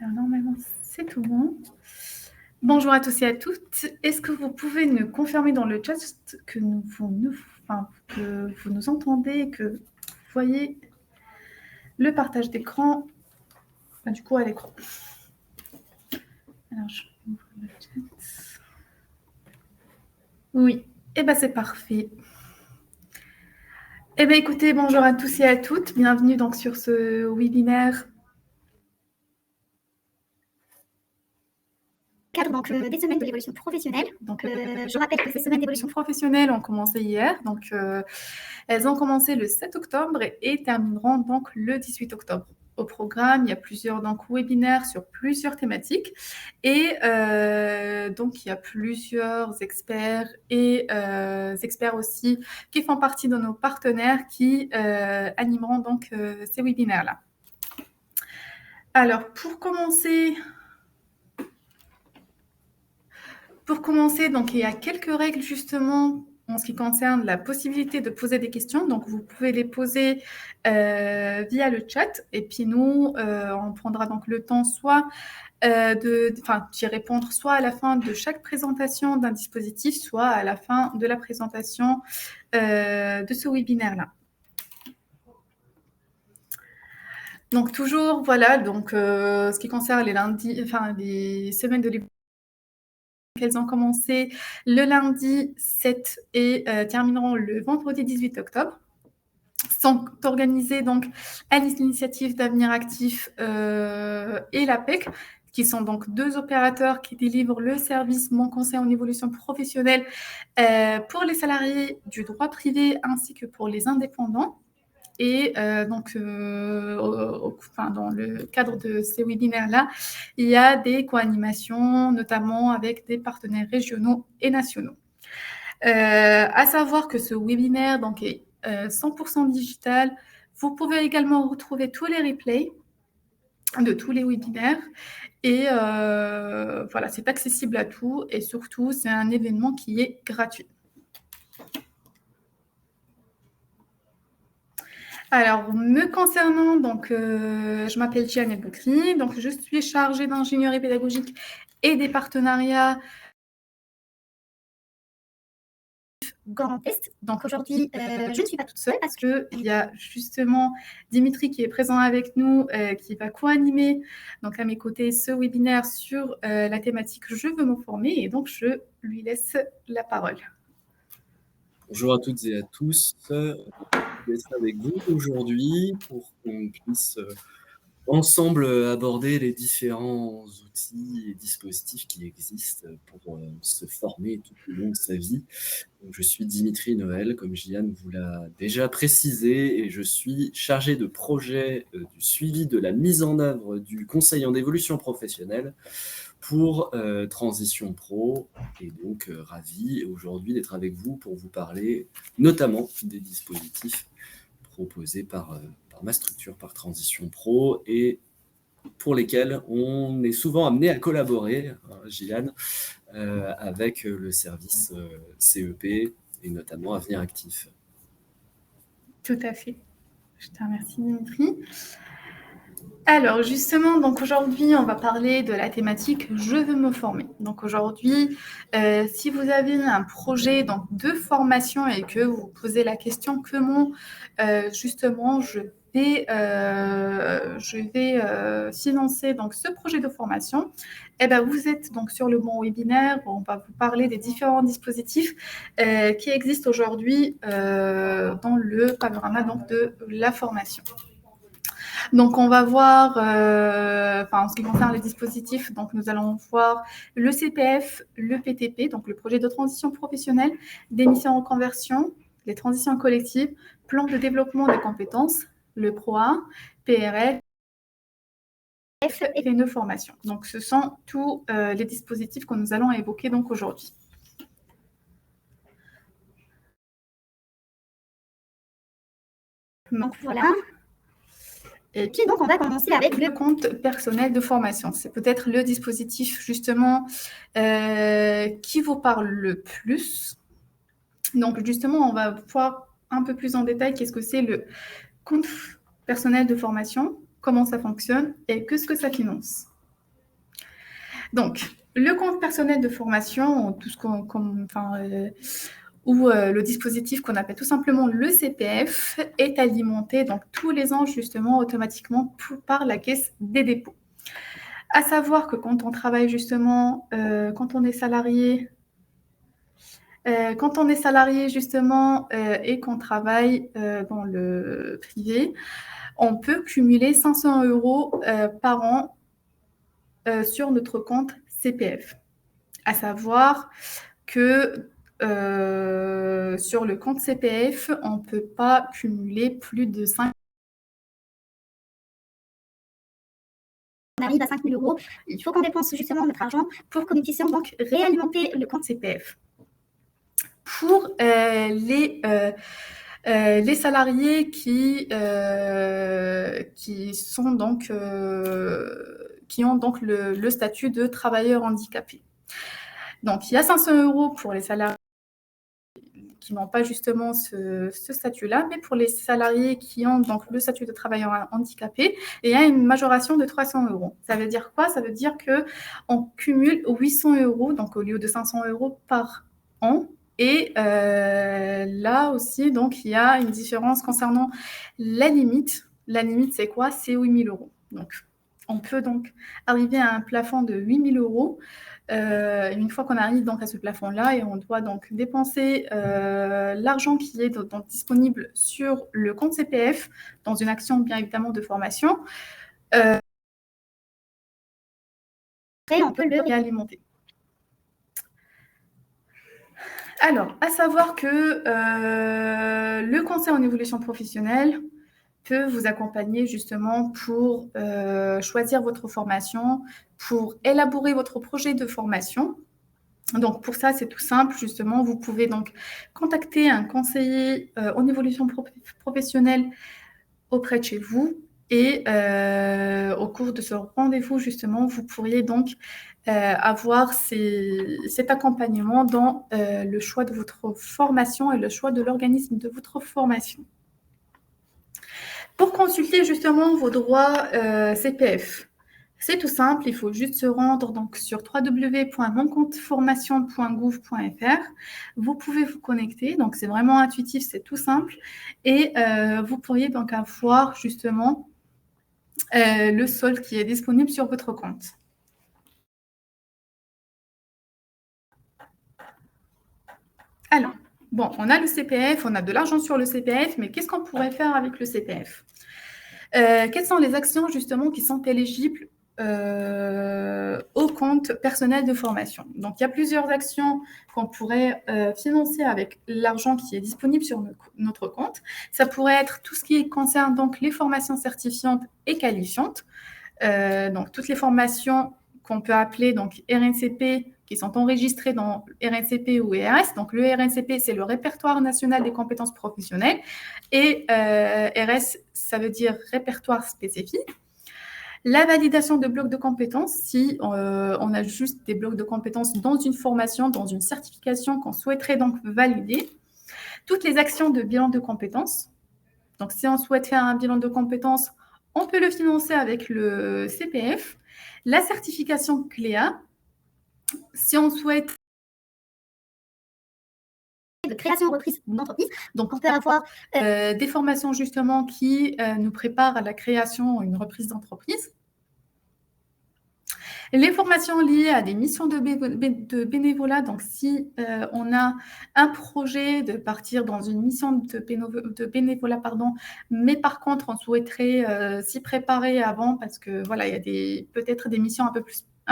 Alors, normalement, c'est tout bon. Bonjour à tous et à toutes. Est-ce que vous pouvez nous confirmer dans le chat que vous nous entendez, que vous voyez le partage d'écran, du coup à l'écran. Alors, je ouvre le chat. Oui, et bien c'est parfait. Eh bien écoutez, bonjour à tous et à toutes. Bienvenue donc sur ce webinaire. Donc, des semaines de l'évolution professionnelle. Donc, je rappelle que ces semaines d'évolution professionnelle ont commencé hier. Donc, elles ont commencé le 7 octobre et termineront donc le 18 octobre. Au programme, il y a plusieurs webinaires sur plusieurs thématiques et donc il y a plusieurs experts et experts aussi qui font partie de nos partenaires qui animeront donc ces webinaires-là. Alors, pour commencer, donc, il y a quelques règles justement en ce qui concerne la possibilité de poser des questions. Donc, vous pouvez les poser via le chat. Et puis nous, on prendra donc le temps soit d'y répondre soit à la fin de chaque présentation d'un dispositif, soit à la fin de la présentation de ce webinaire-là. Donc, toujours, voilà, donc ce qui concerne les semaines de l'évolution, elles ont commencé le lundi 7 et termineront le vendredi 18 octobre. Sont organisées donc à l'initiative d'Avenir Actif et l'APEC, qui sont donc deux opérateurs qui délivrent le service Mon Conseil en évolution professionnelle pour les salariés du droit privé ainsi que pour les indépendants. Et donc, dans le cadre de ces webinaires-là, il y a des co-animations, notamment avec des partenaires régionaux et nationaux. À savoir que ce webinaire donc, est 100% digital. Vous pouvez également retrouver tous les replays de tous les webinaires. Et voilà, c'est accessible à tout. Et surtout, c'est un événement qui est gratuit. Alors, me concernant, donc, je m'appelle Gianni Boukri, donc je suis chargée d'ingénierie pédagogique et des partenariats Grand Est. Donc aujourd'hui, je ne suis pas toute seule parce qu'il y a justement Dimitri qui est présent avec nous, qui va co-animer donc à mes côtés ce webinaire sur la thématique « Je veux me former » et donc je lui laisse la parole. Bonjour à toutes et à tous. Je vais être avec vous aujourd'hui pour qu'on puisse ensemble aborder les différents outils et dispositifs qui existent pour se former tout au long de sa vie. Donc, je suis Dimitri Noël, comme Gilliane vous l'a déjà précisé, et je suis chargé de projet du suivi de la mise en œuvre du conseil en évolution professionnelle pour Transition Pro, et donc ravi aujourd'hui d'être avec vous pour vous parler notamment des dispositifs proposés par ma structure, par Transition Pro, et pour lesquels on est souvent amené à collaborer, Gilliane, avec le service CEP et notamment Avenir Actif. Tout à fait. Je te remercie, Dimitri. Alors justement, donc aujourd'hui, on va parler de la thématique « Je veux me former ». Donc aujourd'hui, si vous avez un projet donc, de formation et que vous vous posez la question comment justement je vais financer donc, ce projet de formation, eh ben, vous êtes donc sur le bon webinaire. On va vous parler des différents dispositifs qui existent aujourd'hui dans le panorama donc, de la formation. Donc, on va voir, en ce qui concerne les dispositifs, donc nous allons voir le CPF, le PTP, donc le projet de transition professionnelle, des missions en conversion, les transitions collectives, plan de développement des compétences, le PROA, PRL, et les 9 formations. Donc, ce sont tous les dispositifs que nous allons évoquer donc aujourd'hui. Donc, voilà. Et puis, donc, on va commencer avec le compte personnel de formation. C'est peut-être le dispositif, justement, qui vous parle le plus. Donc, justement, on va voir un peu plus en détail qu'est-ce que c'est le compte personnel de formation, comment ça fonctionne et qu'est-ce que ça finance. Donc, le compte personnel de formation, tout ce ou le dispositif qu'on appelle tout simplement le CPF est alimenté donc tous les ans justement automatiquement par la Caisse des dépôts. À savoir que quand on travaille justement, quand on est salarié justement et qu'on travaille dans le privé, on peut cumuler 500 € par an sur notre compte CPF. À savoir que sur le compte CPF, on ne peut pas cumuler plus de 5. On arrive à 5 000 €. Il faut qu'on dépense justement notre argent pour que nous puissions donc réalimenter le compte CPF. Pour les salariés qui sont donc qui ont donc le statut de travailleur handicapé. Donc il y a 500 € pour les salariés qui n'ont pas justement ce statut-là, mais pour les salariés qui ont donc le statut de travailleur handicapé, il y a une majoration de 300 €. Ça veut dire quoi? Ça veut dire qu'on cumule 800 €, donc au lieu de 500 € par an. Et là aussi, donc, il y a une différence concernant la limite. La limite, c'est quoi? C'est 8 000 €. Donc, on peut donc arriver à un plafond de 8 000 €. Une fois qu'on arrive donc à ce plafond-là, et on doit donc dépenser l'argent qui est donc disponible sur le compte CPF dans une action bien évidemment de formation, on peut le réalimenter. Alors, à savoir que le conseil en évolution professionnelle peut vous accompagner justement pour choisir votre formation, pour élaborer votre projet de formation. Donc, pour ça, c'est tout simple, justement. Vous pouvez donc contacter un conseiller en évolution professionnelle auprès de chez vous. Et au cours de ce rendez-vous, justement, vous pourriez donc avoir cet accompagnement dans le choix de votre formation et le choix de l'organisme de votre formation. Pour consulter justement vos droits CPF, c'est tout simple, il faut juste se rendre donc sur www.moncompteformation.gouv.fr. Vous pouvez vous connecter, donc c'est vraiment intuitif, c'est tout simple. Et vous pourriez donc avoir justement le solde qui est disponible sur votre compte. Alors, bon, on a le CPF, on a de l'argent sur le CPF, mais qu'est-ce qu'on pourrait faire avec le CPF? Quelles sont les actions justement qui sont éligibles au compte personnel de formation? Donc, il y a plusieurs actions qu'on pourrait financer avec l'argent qui est disponible sur notre compte. Ça pourrait être tout ce qui concerne donc les formations certifiantes et qualifiantes. Donc, toutes les formations qu'on peut appeler donc RNCP, qui sont enregistrées dans RNCP ou ERS. Donc, le RNCP, c'est le répertoire national des compétences professionnelles. Et RS, ça veut dire répertoire spécifique. La validation de blocs de compétences, si on a juste des blocs de compétences dans une formation, dans une certification qu'on souhaiterait donc valider. Toutes les actions de bilan de compétences. Donc, si on souhaite faire un bilan de compétences, on peut le financer avec le CPF. La certification CLEA, si on souhaite de création reprise d'entreprise. Donc, on peut avoir des formations justement qui nous préparent à la création, une reprise d'entreprise. Les formations liées à des missions de bénévolat, donc si on a un projet de partir dans une mission de bénévolat, mais par contre, on souhaiterait s'y préparer avant parce que voilà, il y a peut-être des missions un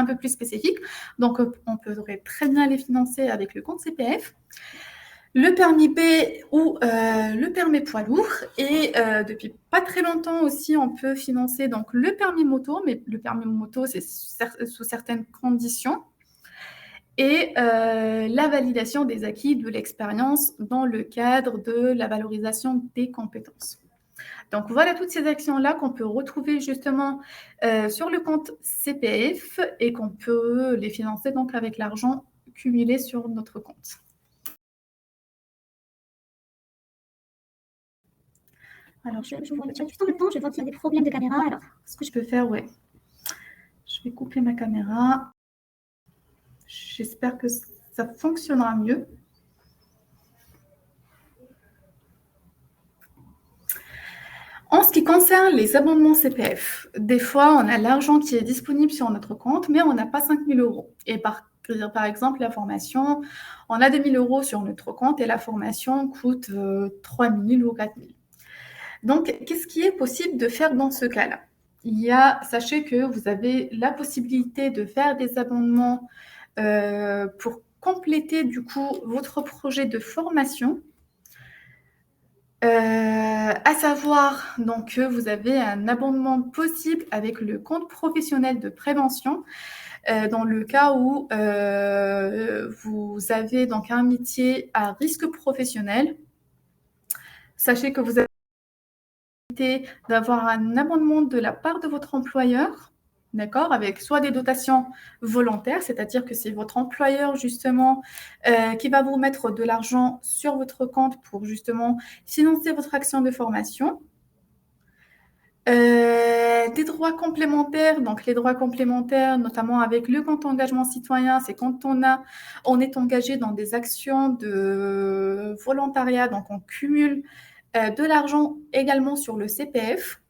peu plus spécifiques. Donc, on pourrait très bien les financer avec le compte CPF. Le permis B ou le permis poids lourd. Et depuis pas très longtemps aussi, on peut financer donc le permis moto, mais le permis moto, c'est sous certaines conditions. Et la validation des acquis de l'expérience dans le cadre de la valorisation des compétences. Donc, voilà toutes ces actions-là qu'on peut retrouver justement sur le compte CPF et qu'on peut les financer donc avec l'argent cumulé sur notre compte. Alors, je vois juste en même temps, je vois qu'il y a des problèmes de caméra. Alors, ce que je peux faire, ouais. Je vais couper ma caméra. J'espère que ça fonctionnera mieux. En ce qui concerne les abonnements CPF, des fois, on a l'argent qui est disponible sur notre compte, mais on n'a pas 5 000 €. Et par exemple, la formation, on a 2 000 € sur notre compte et la formation coûte 3 000 ou 4 000. Donc, qu'est-ce qui est possible de faire dans ce cas-là? Sachez que vous avez la possibilité de faire des abonnements pour compléter du coup votre projet de formation. À savoir donc que vous avez un abondement possible avec le compte professionnel de prévention dans le cas où vous avez donc un métier à risque professionnel. Sachez que vous avez d'avoir un abondement de la part de votre employeur, d'accord, avec soit des dotations volontaires, c'est-à-dire que c'est votre employeur justement qui va vous mettre de l'argent sur votre compte pour justement financer votre action de formation. Des droits complémentaires, donc les droits complémentaires, notamment avec le compte engagement citoyen, c'est quand on est engagé dans des actions de volontariat, donc on cumule de l'argent également sur le CPF.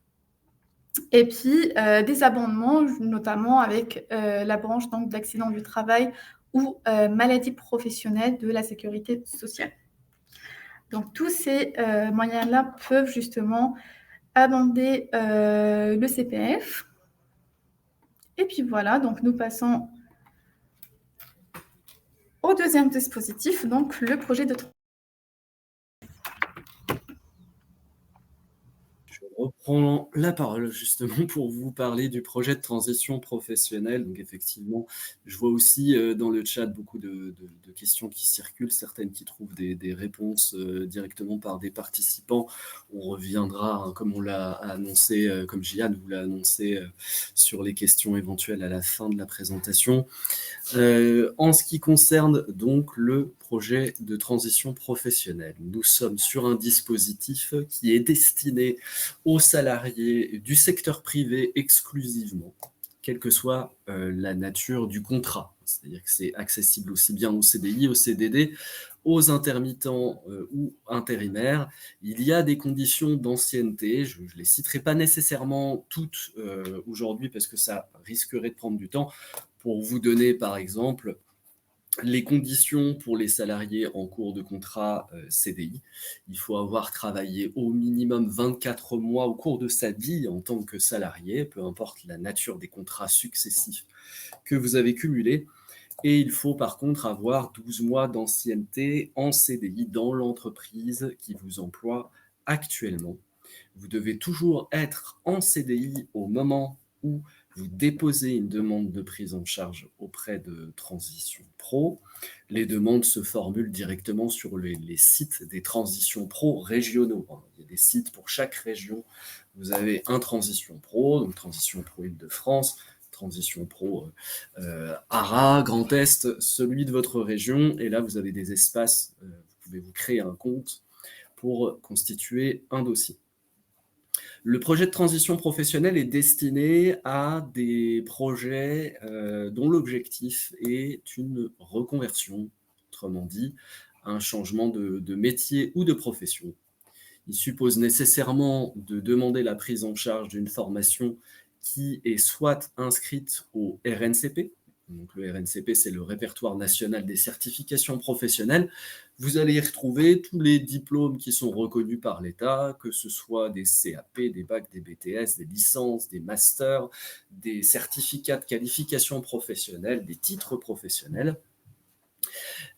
Et puis des abondements, notamment avec la branche donc, d'accident du travail ou maladie professionnelle de la sécurité sociale. Donc tous ces moyens-là peuvent justement abonder le CPF. Et puis voilà, donc nous passons au deuxième dispositif, donc le projet de Je reprends la parole justement pour vous parler du projet de transition professionnelle. Donc effectivement, je vois aussi dans le chat beaucoup de questions qui circulent, certaines qui trouvent des réponses directement par des participants. On reviendra, hein, comme on l'a annoncé, comme Jeanne vous l'a annoncé, sur les questions éventuelles à la fin de la présentation. En ce qui concerne donc le projet de transition professionnelle, nous sommes sur un dispositif qui est destiné aux salariés du secteur privé exclusivement, quelle que soit la nature du contrat. C'est-à-dire que c'est accessible aussi bien au CDI, au CDD, aux intermittents ou intérimaires. Il y a des conditions d'ancienneté, je ne les citerai pas nécessairement toutes aujourd'hui parce que ça risquerait de prendre du temps. Pour vous donner par exemple les conditions pour les salariés en cours de contrat CDI, il faut avoir travaillé au minimum 24 mois au cours de sa vie en tant que salarié, peu importe la nature des contrats successifs que vous avez cumulés. Et il faut par contre avoir 12 mois d'ancienneté en CDI dans l'entreprise qui vous emploie actuellement. Vous devez toujours être en CDI au moment où vous déposez une demande de prise en charge auprès de Transition Pro. Les demandes se formulent directement sur les sites des Transition Pro régionaux. Il y a des sites pour chaque région. Vous avez un Transition Pro, donc Transition Pro Île-de-France, Transition Pro ARA, Grand Est, celui de votre région. Et là, vous avez des espaces, vous pouvez vous créer un compte pour constituer un dossier. Le projet de transition professionnelle est destiné à des projets dont l'objectif est une reconversion, autrement dit, un changement de métier ou de profession. Il suppose nécessairement de demander la prise en charge d'une formation qui est soit inscrite au RNCP, donc le RNCP, c'est le répertoire national des certifications professionnelles. Vous allez y retrouver tous les diplômes qui sont reconnus par l'État, que ce soit des CAP, des bacs, des BTS, des licences, des masters, des certificats de qualification professionnelle, des titres professionnels.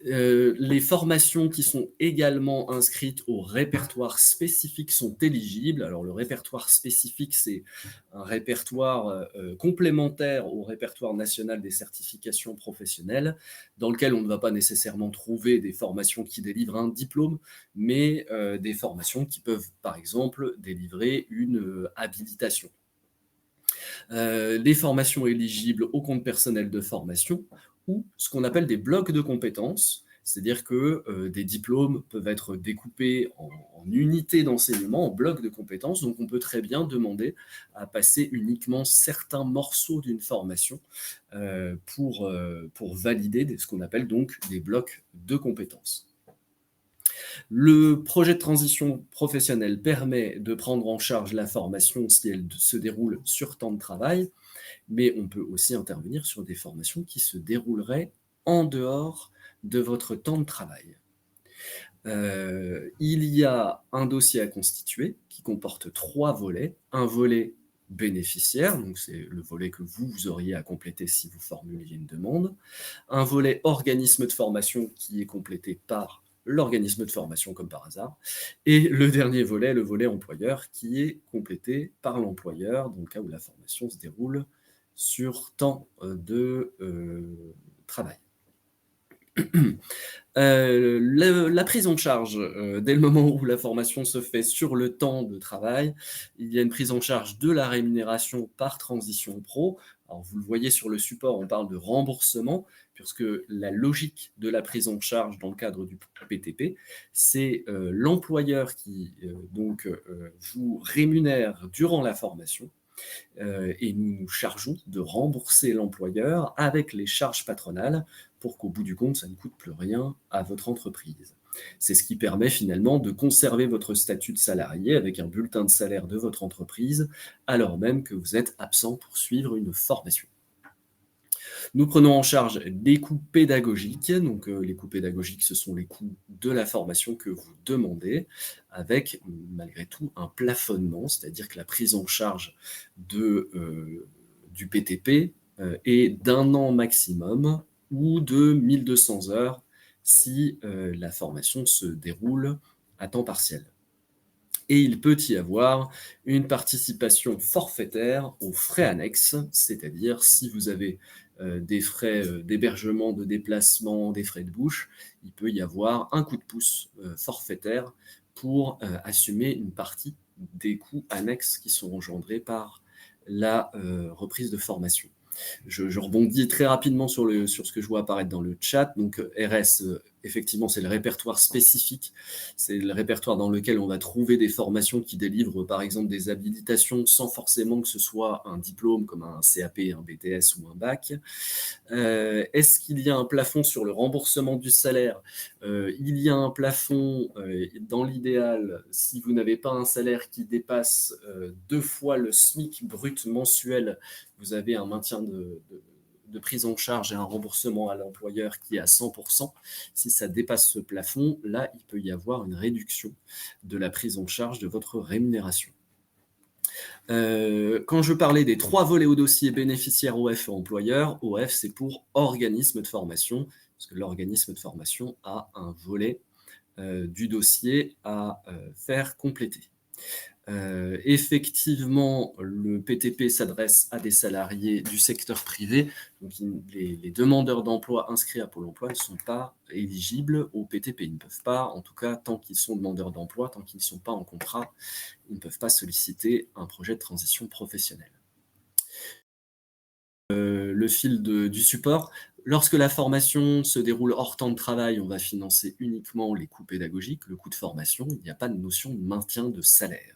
Les formations qui sont également inscrites au répertoire spécifique sont éligibles. Alors le répertoire spécifique, c'est un répertoire complémentaire au répertoire national des certifications professionnelles, dans lequel on ne va pas nécessairement trouver des formations qui délivrent un diplôme, mais des formations qui peuvent, par exemple, délivrer une habilitation. Les formations éligibles au compte personnel de formation ou ce qu'on appelle des blocs de compétences. C'est-à-dire que des diplômes peuvent être découpés en unités d'enseignement, en blocs de compétences, donc on peut très bien demander à passer uniquement certains morceaux d'une formation pour valider ce qu'on appelle donc des blocs de compétences. Le projet de transition professionnelle permet de prendre en charge la formation si elle se déroule sur temps de travail, mais on peut aussi intervenir sur des formations qui se dérouleraient en dehors de votre temps de travail. Il y a un dossier à constituer qui comporte 3 volets. Un volet bénéficiaire, donc c'est le volet que vous auriez à compléter si vous formuliez une demande. Un volet organisme de formation qui est complété par l'organisme de formation comme par hasard. Et le dernier volet, le volet employeur, qui est complété par l'employeur dans le cas où la formation se déroule sur temps de travail. La prise en charge, dès le moment où la formation se fait sur le temps de travail, il y a une prise en charge de la rémunération par transition pro. Alors vous le voyez sur le support, on parle de remboursement, puisque la logique de la prise en charge dans le cadre du PTP, c'est l'employeur qui vous rémunère durant la formation. Et nous nous chargeons de rembourser l'employeur avec les charges patronales pour qu'au bout du compte, ça ne coûte plus rien à votre entreprise. C'est ce qui permet finalement de conserver votre statut de salarié avec un bulletin de salaire de votre entreprise, alors même que vous êtes absent pour suivre une formation. Nous prenons en charge les coûts pédagogiques. Donc, les coûts pédagogiques, ce sont les coûts de la formation que vous demandez, avec malgré tout un plafonnement, c'est-à-dire que la prise en charge du PTP est d'1 an maximum ou de 1200 heures si la formation se déroule à temps partiel. Et il peut y avoir une participation forfaitaire aux frais annexes, c'est-à-dire si vous avez des frais d'hébergement, de déplacement, des frais de bouche, il peut y avoir un coup de pouce forfaitaire pour assumer une partie des coûts annexes qui sont engendrés par la reprise de formation. Je rebondis très rapidement sur ce que je vois apparaître dans le chat. Donc RS, effectivement, c'est le répertoire spécifique. C'est le répertoire dans lequel on va trouver des formations qui délivrent, par exemple, des habilitations sans forcément que ce soit un diplôme comme un CAP, un BTS ou un bac. Est-ce qu'il y a un plafond sur le remboursement du salaire ? Il y a un plafond, dans l'idéal, si vous n'avez pas un salaire qui dépasse 2 fois le SMIC brut mensuel, vous avez un maintien de prise en charge et un remboursement à l'employeur qui est à 100%. Si ça dépasse ce plafond, là, il peut y avoir une réduction de la prise en charge de votre rémunération. Quand je parlais des 3 volets au dossier bénéficiaire OF et employeur, OF c'est pour organisme de formation, parce que l'organisme de formation a un volet du dossier à faire compléter. Effectivement, le PTP s'adresse à des salariés du secteur privé, donc les demandeurs d'emploi inscrits à Pôle emploi ne sont pas éligibles au PTP. Ils ne peuvent pas, en tout cas, tant qu'ils sont demandeurs d'emploi, tant qu'ils ne sont pas en contrat, ils ne peuvent pas solliciter un projet de transition professionnelle. Le fil du support. Lorsque la formation se déroule hors temps de travail, on va financer uniquement les coûts pédagogiques, le coût de formation. Il n'y a pas de notion de maintien de salaire.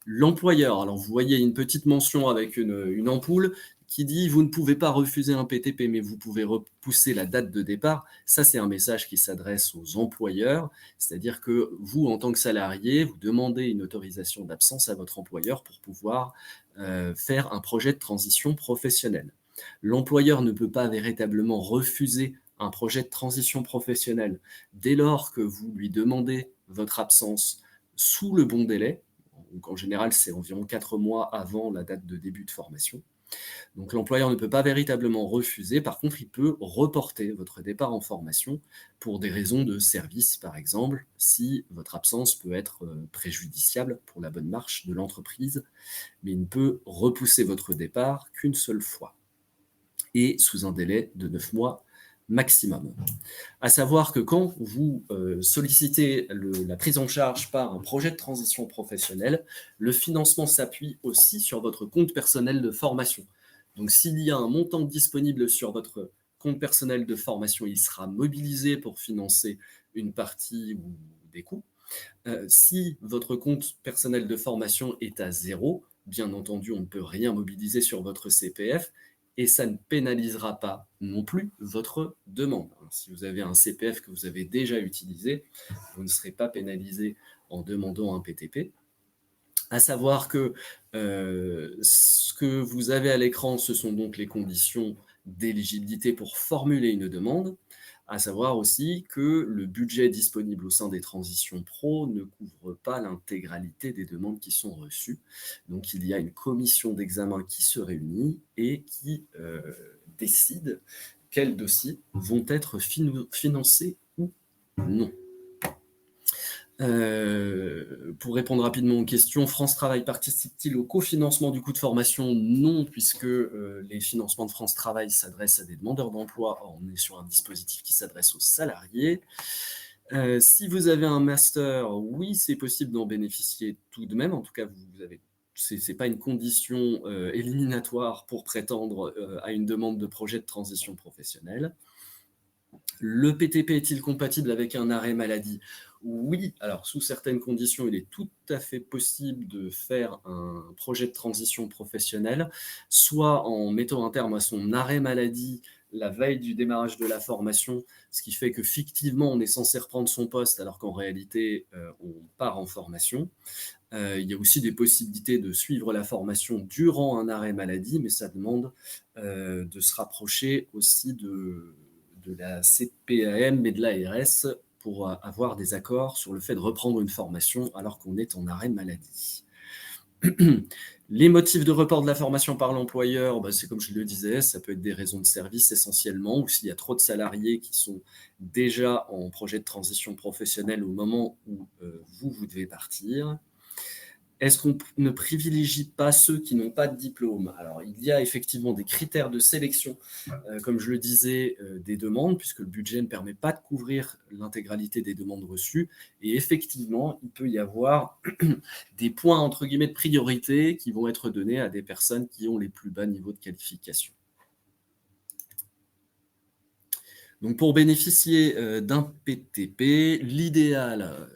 L'employeur, alors vous voyez une petite mention avec une ampoule qui dit « Vous ne pouvez pas refuser un PTP, mais vous pouvez repousser la date de départ ». Ça, c'est un message qui s'adresse aux employeurs, c'est-à-dire que vous, en tant que salarié, vous demandez une autorisation d'absence à votre employeur pour pouvoir faire un projet de transition professionnelle. L'employeur ne peut pas véritablement refuser un projet de transition professionnelle dès lors que vous lui demandez votre absence sous le bon délai. Donc en général, c'est environ 4 mois avant la date de début de formation. Donc l'employeur ne peut pas véritablement refuser, par contre, il peut reporter votre départ en formation pour des raisons de service, par exemple, si votre absence peut être préjudiciable pour la bonne marche de l'entreprise, mais il ne peut repousser votre départ qu'une seule fois, et sous un délai de 9 mois maximum. À savoir que quand vous sollicitez la prise en charge par un projet de transition professionnelle, le financement s'appuie aussi sur votre compte personnel de formation. Donc s'il y a un montant disponible sur votre compte personnel de formation, il sera mobilisé pour financer une partie ou des coûts. Si votre compte personnel de formation est à 0, bien entendu, on ne peut rien mobiliser sur votre CPF et ça ne pénalisera pas non plus votre demande. Si vous avez un CPF que vous avez déjà utilisé, vous ne serez pas pénalisé en demandant un PTP. À savoir que ce que vous avez à l'écran, ce sont donc les conditions d'éligibilité pour formuler une demande. À savoir aussi que le budget disponible au sein des transitions pro ne couvre pas l'intégralité des demandes qui sont reçues. Donc il y a une commission d'examen qui se réunit et qui décide quels dossiers vont être financés ou non. Pour répondre rapidement aux questions, France Travail participe-t-il au cofinancement du coût de formation? Non, puisque les financements de France Travail s'adressent à des demandeurs d'emploi. On est sur un dispositif qui s'adresse aux salariés. Si vous avez un master, oui, c'est possible d'en bénéficier tout de même. En tout cas, ce n'est pas une condition éliminatoire pour prétendre à une demande de projet de transition professionnelle. Le PTP est-il compatible avec un arrêt maladie? Oui, alors sous certaines conditions, il est tout à fait possible de faire un projet de transition professionnelle, soit en mettant un terme à son arrêt maladie la veille du démarrage de la formation, ce qui fait que fictivement, on est censé reprendre son poste alors qu'en réalité, on part en formation. Il y a aussi des possibilités de suivre la formation durant un arrêt maladie, mais ça demande de se rapprocher aussi de la CPAM et de l'ARS pour avoir des accords sur le fait de reprendre une formation alors qu'on est en arrêt maladie. Les motifs de report de la formation par l'employeur, c'est comme je le disais, ça peut être des raisons de service essentiellement, ou s'il y a trop de salariés qui sont déjà en projet de transition professionnelle au moment où vous devez partir. Est-ce qu'on ne privilégie pas ceux qui n'ont pas de diplôme? Alors, il y a effectivement des critères de sélection, comme je le disais, des demandes, puisque le budget ne permet pas de couvrir l'intégralité des demandes reçues. Et effectivement, il peut y avoir des points, entre guillemets, de priorité qui vont être donnés à des personnes qui ont les plus bas niveaux de qualification. Donc pour bénéficier d'un PTP, l'idéal,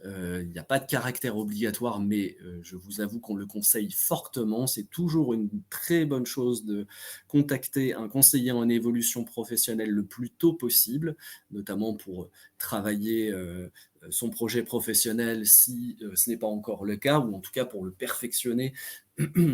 il n'y a pas de caractère obligatoire, mais je vous avoue qu'on le conseille fortement. C'est toujours une très bonne chose de contacter un conseiller en évolution professionnelle le plus tôt possible, notamment pour travailler son projet professionnel si ce n'est pas encore le cas, ou en tout cas pour le perfectionner,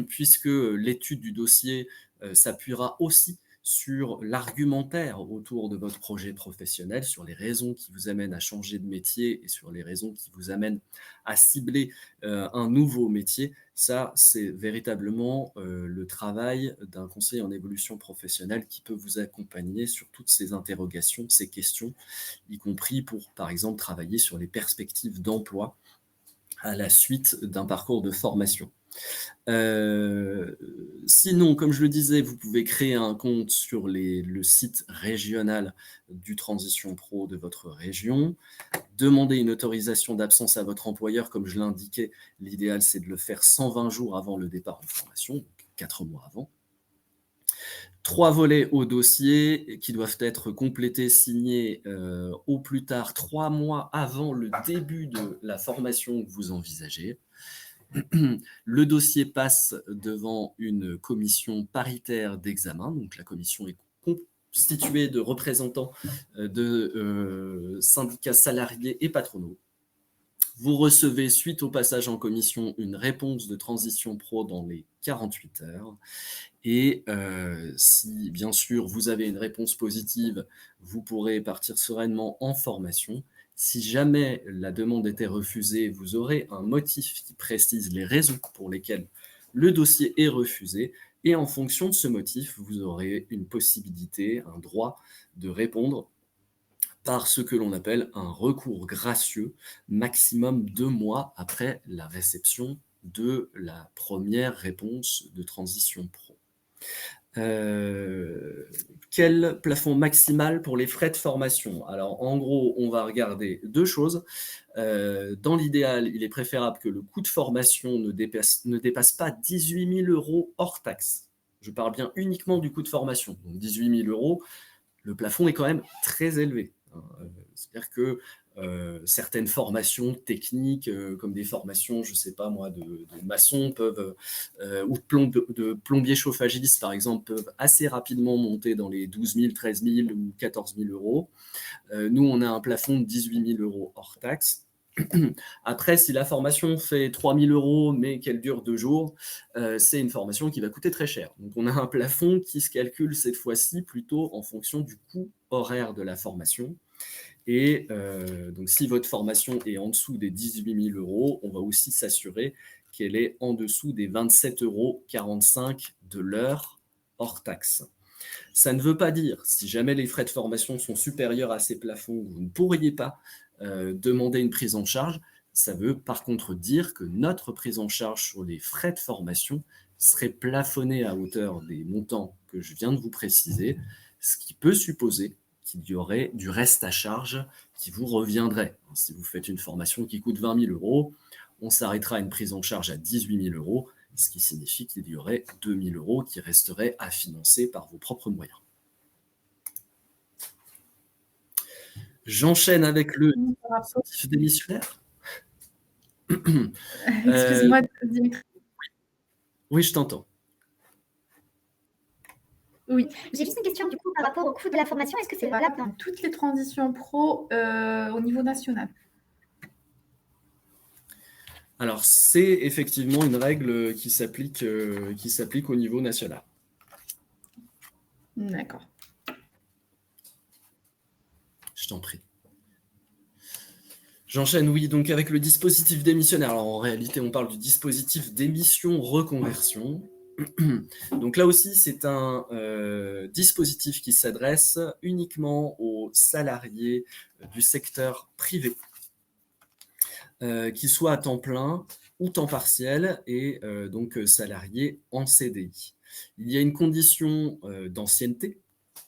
puisque l'étude du dossier s'appuiera aussi sur l'argumentaire autour de votre projet professionnel, sur les raisons qui vous amènent à changer de métier et sur les raisons qui vous amènent à cibler un nouveau métier. Ça, c'est véritablement le travail d'un conseiller en évolution professionnelle qui peut vous accompagner sur toutes ces interrogations, ces questions, y compris pour, par exemple, travailler sur les perspectives d'emploi à la suite d'un parcours de formation. Sinon, comme je le disais, vous pouvez créer un compte sur le site régional du Transition Pro de votre région, demander une autorisation d'absence à votre employeur, comme je l'indiquais, l'idéal c'est de le faire 120 jours avant le départ en formation, donc 4 mois avant. 3 volets au dossier qui doivent être complétés, signés au plus tard 3 mois avant le début de la formation que vous envisagez. Le dossier passe devant une commission paritaire d'examen. Donc la commission est constituée de représentants de syndicats salariés et patronaux. Vous recevez, suite au passage en commission, une réponse de transition pro dans les 48 heures. Et si, bien sûr, vous avez une réponse positive, vous pourrez partir sereinement en formation. Si jamais la demande était refusée, vous aurez un motif qui précise les raisons pour lesquelles le dossier est refusé. Et en fonction de ce motif, vous aurez une possibilité, un droit de répondre par ce que l'on appelle un recours gracieux, maximum 2 mois après la réception de la première réponse de transition pro. Quel plafond maximal pour les frais de formation? Alors, en gros, on va regarder 2 choses. Dans l'idéal, il est préférable que le coût de formation ne dépasse pas 18 000 € hors taxe. Je parle bien uniquement du coût de formation. Donc, 18 000 €, le plafond est quand même très élevé. C'est-à-dire que certaines formations techniques, comme des formations, je ne sais pas moi, de maçon, peuvent, ou de plombier chauffagiste, par exemple, peuvent assez rapidement monter dans les 12 000, 13 000 ou 14 000 euros. Nous, on a un plafond de 18 000 euros hors taxe. Après, si la formation fait 3 000 euros, mais qu'elle dure 2 jours, c'est une formation qui va coûter très cher. Donc, on a un plafond qui se calcule cette fois-ci plutôt en fonction du coût horaire de la formation. Et donc, si votre formation est en dessous des 18 000 euros, on va aussi s'assurer qu'elle est en dessous des 27,45 euros de l'heure hors taxe. Ça ne veut pas dire, si jamais les frais de formation sont supérieurs à ces plafonds, vous ne pourriez pas demander une prise en charge. Ça veut par contre dire que notre prise en charge sur les frais de formation serait plafonnée à hauteur des montants que je viens de vous préciser, ce qui peut supposer qu'il y aurait du reste à charge qui vous reviendrait. Si vous faites une formation qui coûte 20 000 euros, on s'arrêtera à une prise en charge à 18 000 euros, ce qui signifie qu'il y aurait 2 000 euros qui resteraient à financer par vos propres moyens. J'enchaîne avec le dispositif démissionnaire. Excuse-moi, Dimitri. Oui, je t'entends. Oui. J'ai juste une question du coup par rapport au coût de la formation. Est-ce que c'est valable dans toutes les transitions pro au niveau national? Alors, c'est effectivement une règle qui s'applique au niveau national. D'accord. Je t'en prie. J'enchaîne, oui, donc avec le dispositif démissionnaire. Alors, en réalité, on parle du dispositif démission reconversion. Donc là aussi, c'est un dispositif qui s'adresse uniquement aux salariés du secteur privé, qu'ils soient à temps plein ou temps partiel, et donc salariés en CDI. Il y a une condition d'ancienneté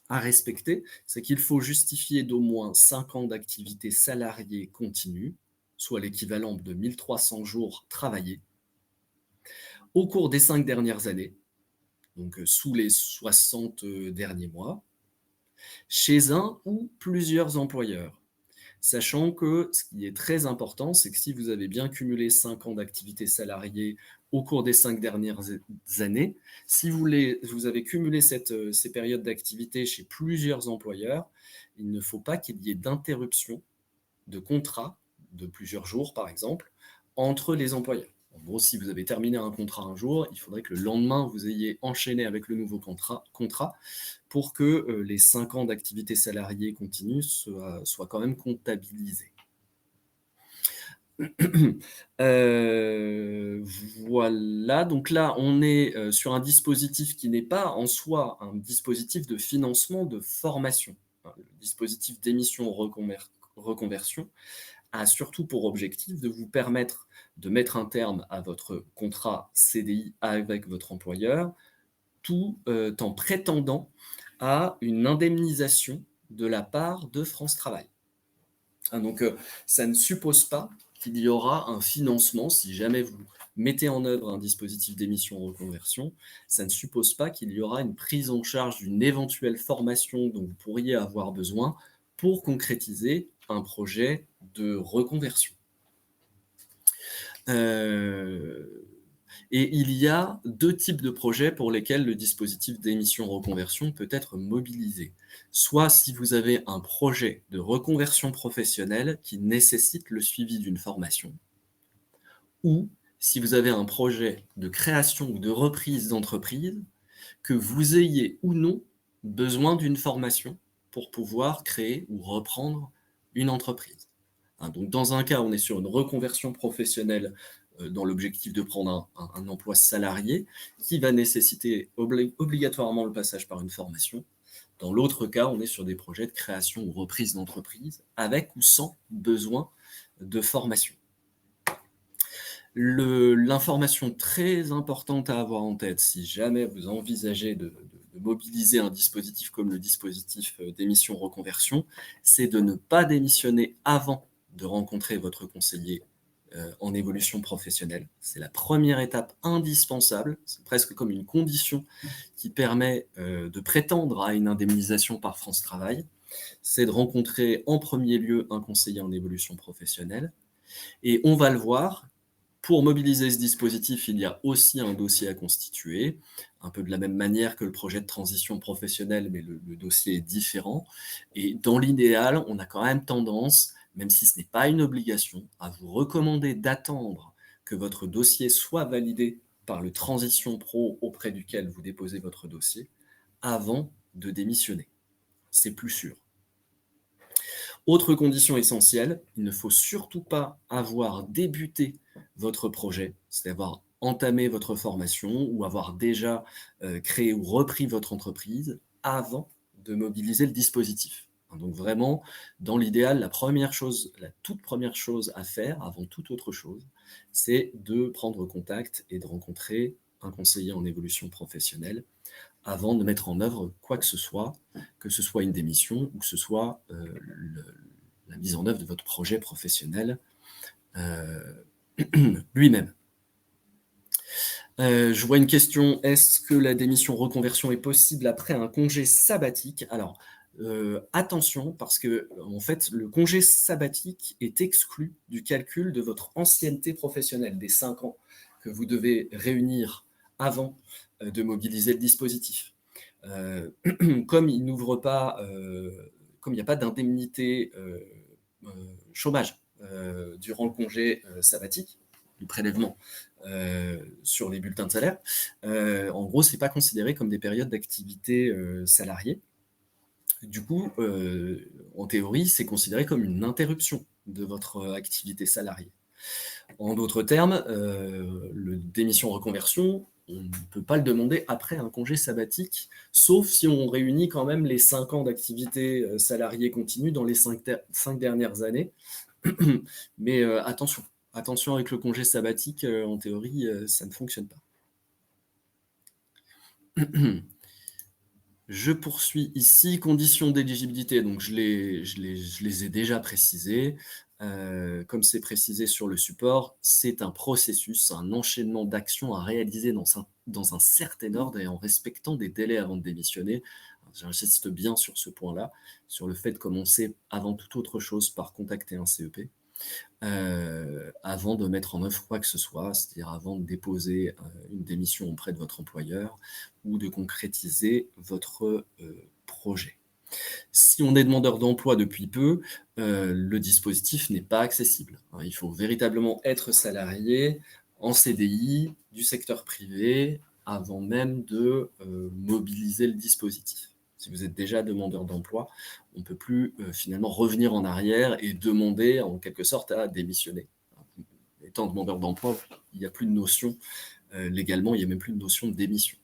à respecter, c'est qu'il faut justifier d'au moins 5 ans d'activité salariée continue, soit l'équivalent de 1300 jours travaillés, au cours des 5 dernières années, donc sous les 60 derniers mois, chez un ou plusieurs employeurs. Sachant que ce qui est très important, c'est que si vous avez bien cumulé 5 ans d'activité salariée au cours des 5 dernières années, si vous avez cumulé ces périodes d'activité chez plusieurs employeurs, il ne faut pas qu'il y ait d'interruption de contrat de plusieurs jours, par exemple, entre les employeurs. En gros, si vous avez terminé un contrat un jour, il faudrait que le lendemain, vous ayez enchaîné avec le nouveau contrat pour que les 5 ans d'activité salariée continue soient quand même comptabilisés. Voilà, donc là, on est sur un dispositif qui n'est pas en soi un dispositif de financement de formation. Le dispositif d'émission reconversion a surtout pour objectif de vous permettre de mettre un terme à votre contrat CDI avec votre employeur, tout en prétendant à une indemnisation de la part de France Travail. Donc, ça ne suppose pas qu'il y aura un financement, si jamais vous mettez en œuvre un dispositif d'émission reconversion, ça ne suppose pas qu'il y aura une prise en charge d'une éventuelle formation dont vous pourriez avoir besoin pour concrétiser un projet de reconversion. Et il y a 2 types de projets pour lesquels le dispositif d'émission reconversion peut être mobilisé. Soit si vous avez un projet de reconversion professionnelle qui nécessite le suivi d'une formation, ou si vous avez un projet de création ou de reprise d'entreprise, que vous ayez ou non besoin d'une formation pour pouvoir créer ou reprendre une entreprise. Donc dans un cas, on est sur une reconversion professionnelle dans l'objectif de prendre un emploi salarié qui va nécessiter obligatoirement le passage par une formation. Dans l'autre cas, on est sur des projets de création ou reprise d'entreprise avec ou sans besoin de formation. L'information très importante à avoir en tête si jamais vous envisagez de mobiliser un dispositif comme le dispositif d'émission reconversion, c'est de ne pas démissionner avant de rencontrer votre conseiller en évolution professionnelle. C'est la première étape indispensable, c'est presque comme une condition qui permet de prétendre à une indemnisation par France Travail. C'est de rencontrer en premier lieu un conseiller en évolution professionnelle. Et on va le voir, pour mobiliser ce dispositif, il y a aussi un dossier à constituer, un peu de la même manière que le projet de transition professionnelle, mais le dossier est différent. Et dans l'idéal, on a quand même tendance, même si ce n'est pas une obligation, à vous recommander d'attendre que votre dossier soit validé par le Transition Pro auprès duquel vous déposez votre dossier, avant de démissionner. C'est plus sûr. Autre condition essentielle, il ne faut surtout pas avoir débuté votre projet, c'est avoir entamé votre formation ou avoir déjà créé ou repris votre entreprise avant de mobiliser le dispositif. Donc vraiment, dans l'idéal, la toute première chose à faire, avant toute autre chose, c'est de prendre contact et de rencontrer un conseiller en évolution professionnelle avant de mettre en œuvre quoi que ce soit une démission ou que ce soit la mise en œuvre de votre projet professionnel lui-même. Je vois une question, est-ce que la démission reconversion est possible après un congé sabbatique? Alors, attention, parce que en fait, le congé sabbatique est exclu du calcul de votre ancienneté professionnelle, des 5 ans que vous devez réunir avant de mobiliser le dispositif. Comme il n'ouvre pas, comme il n'y a pas d'indemnité chômage durant le congé sabbatique, du prélèvement sur les bulletins de salaire, en gros, ce n'est pas considéré comme des périodes d'activité salariée. Du coup, en théorie, c'est considéré comme une interruption de votre activité salariée. En d'autres termes, le démission reconversion, on ne peut pas le demander après un congé sabbatique, sauf si on réunit quand même les 5 ans d'activité salariée continue dans les 5 dernières années. Mais attention avec le congé sabbatique, en théorie, ça ne fonctionne pas. Je poursuis ici, conditions d'éligibilité, donc je les ai déjà précisées. Comme c'est précisé sur le support, c'est un processus, un enchaînement d'actions à réaliser dans un certain ordre et en respectant des délais avant de démissionner. J'insiste bien sur ce point-là, sur le fait de commencer avant toute autre chose par contacter un CEP. Avant de mettre en œuvre quoi que ce soit, c'est-à-dire avant de déposer une démission auprès de votre employeur ou de concrétiser votre projet. Si on est demandeur d'emploi depuis peu, le dispositif n'est pas accessible. Il faut véritablement être salarié en CDI du secteur privé avant même de mobiliser le dispositif. Si vous êtes déjà demandeur d'emploi, on ne peut plus finalement revenir en arrière et demander en quelque sorte à démissionner. Étant demandeur d'emploi, il n'y a plus de notion, légalement, il n'y a même plus de notion de démission.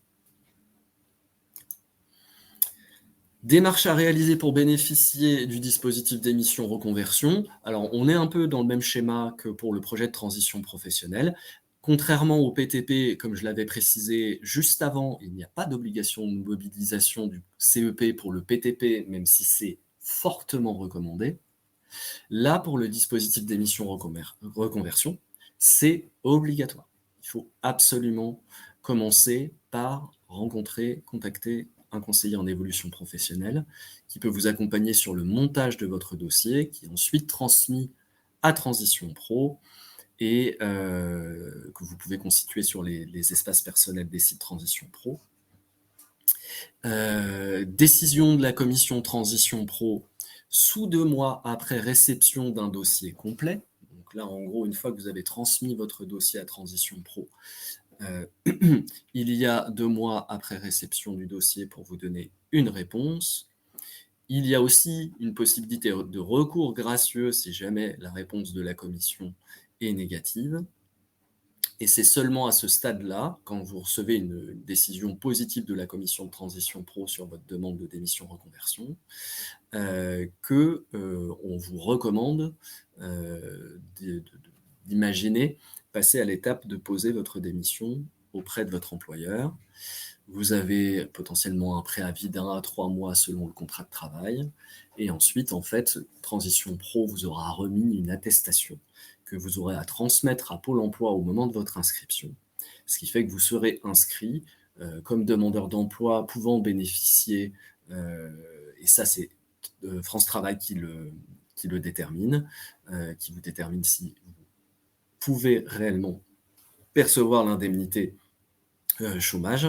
Démarche à réaliser pour bénéficier du dispositif démission reconversion. Alors, on est un peu dans le même schéma que pour le projet de transition professionnelle. Contrairement au PTP, comme je l'avais précisé juste avant, il n'y a pas d'obligation de mobilisation du CEP pour le PTP, même si c'est fortement recommandé. Là, pour le dispositif d'émission reconversion, c'est obligatoire. Il faut absolument commencer par contacter un conseiller en évolution professionnelle qui peut vous accompagner sur le montage de votre dossier, qui est ensuite transmis à Transition Pro et que vous pouvez constituer sur les espaces personnels des sites Transition Pro. Décision de la commission Transition Pro sous 2 mois après réception d'un dossier complet. Donc là, en gros, une fois que vous avez transmis votre dossier à Transition Pro, il y a 2 mois après réception du dossier pour vous donner une réponse. Il y a aussi une possibilité de recours gracieux si jamais la réponse de la commission est négative. Et c'est seulement à ce stade-là, quand vous recevez une décision positive de la commission de Transition Pro sur votre demande de démission reconversion, qu'on vous recommande d'imaginer passer à l'étape de poser votre démission auprès de votre employeur. Vous avez potentiellement un préavis d'1 à 3 mois selon le contrat de travail. Et ensuite, en fait, Transition Pro vous aura remis une attestation que vous aurez à transmettre à Pôle emploi au moment de votre inscription. Ce qui fait que vous serez inscrit comme demandeur d'emploi pouvant bénéficier, et ça c'est France Travail qui le détermine, qui vous détermine si vous pouvez réellement percevoir l'indemnité chômage.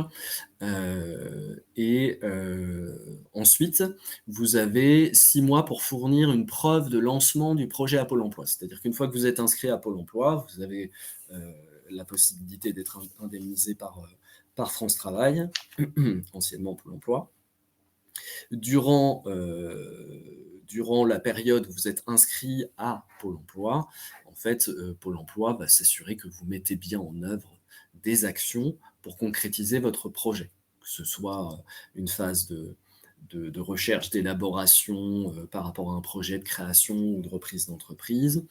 Ensuite, vous avez 6 mois pour fournir une preuve de lancement du projet à Pôle emploi. C'est-à-dire qu'une fois que vous êtes inscrit à Pôle emploi, vous avez la possibilité d'être indemnisé par France Travail, anciennement Pôle emploi. Durant la période où vous êtes inscrit à Pôle emploi, en fait, Pôle emploi va s'assurer que vous mettez bien en œuvre des actions pour concrétiser votre projet, que ce soit une phase de recherche, d'élaboration par rapport à un projet de création ou de reprise d'entreprise.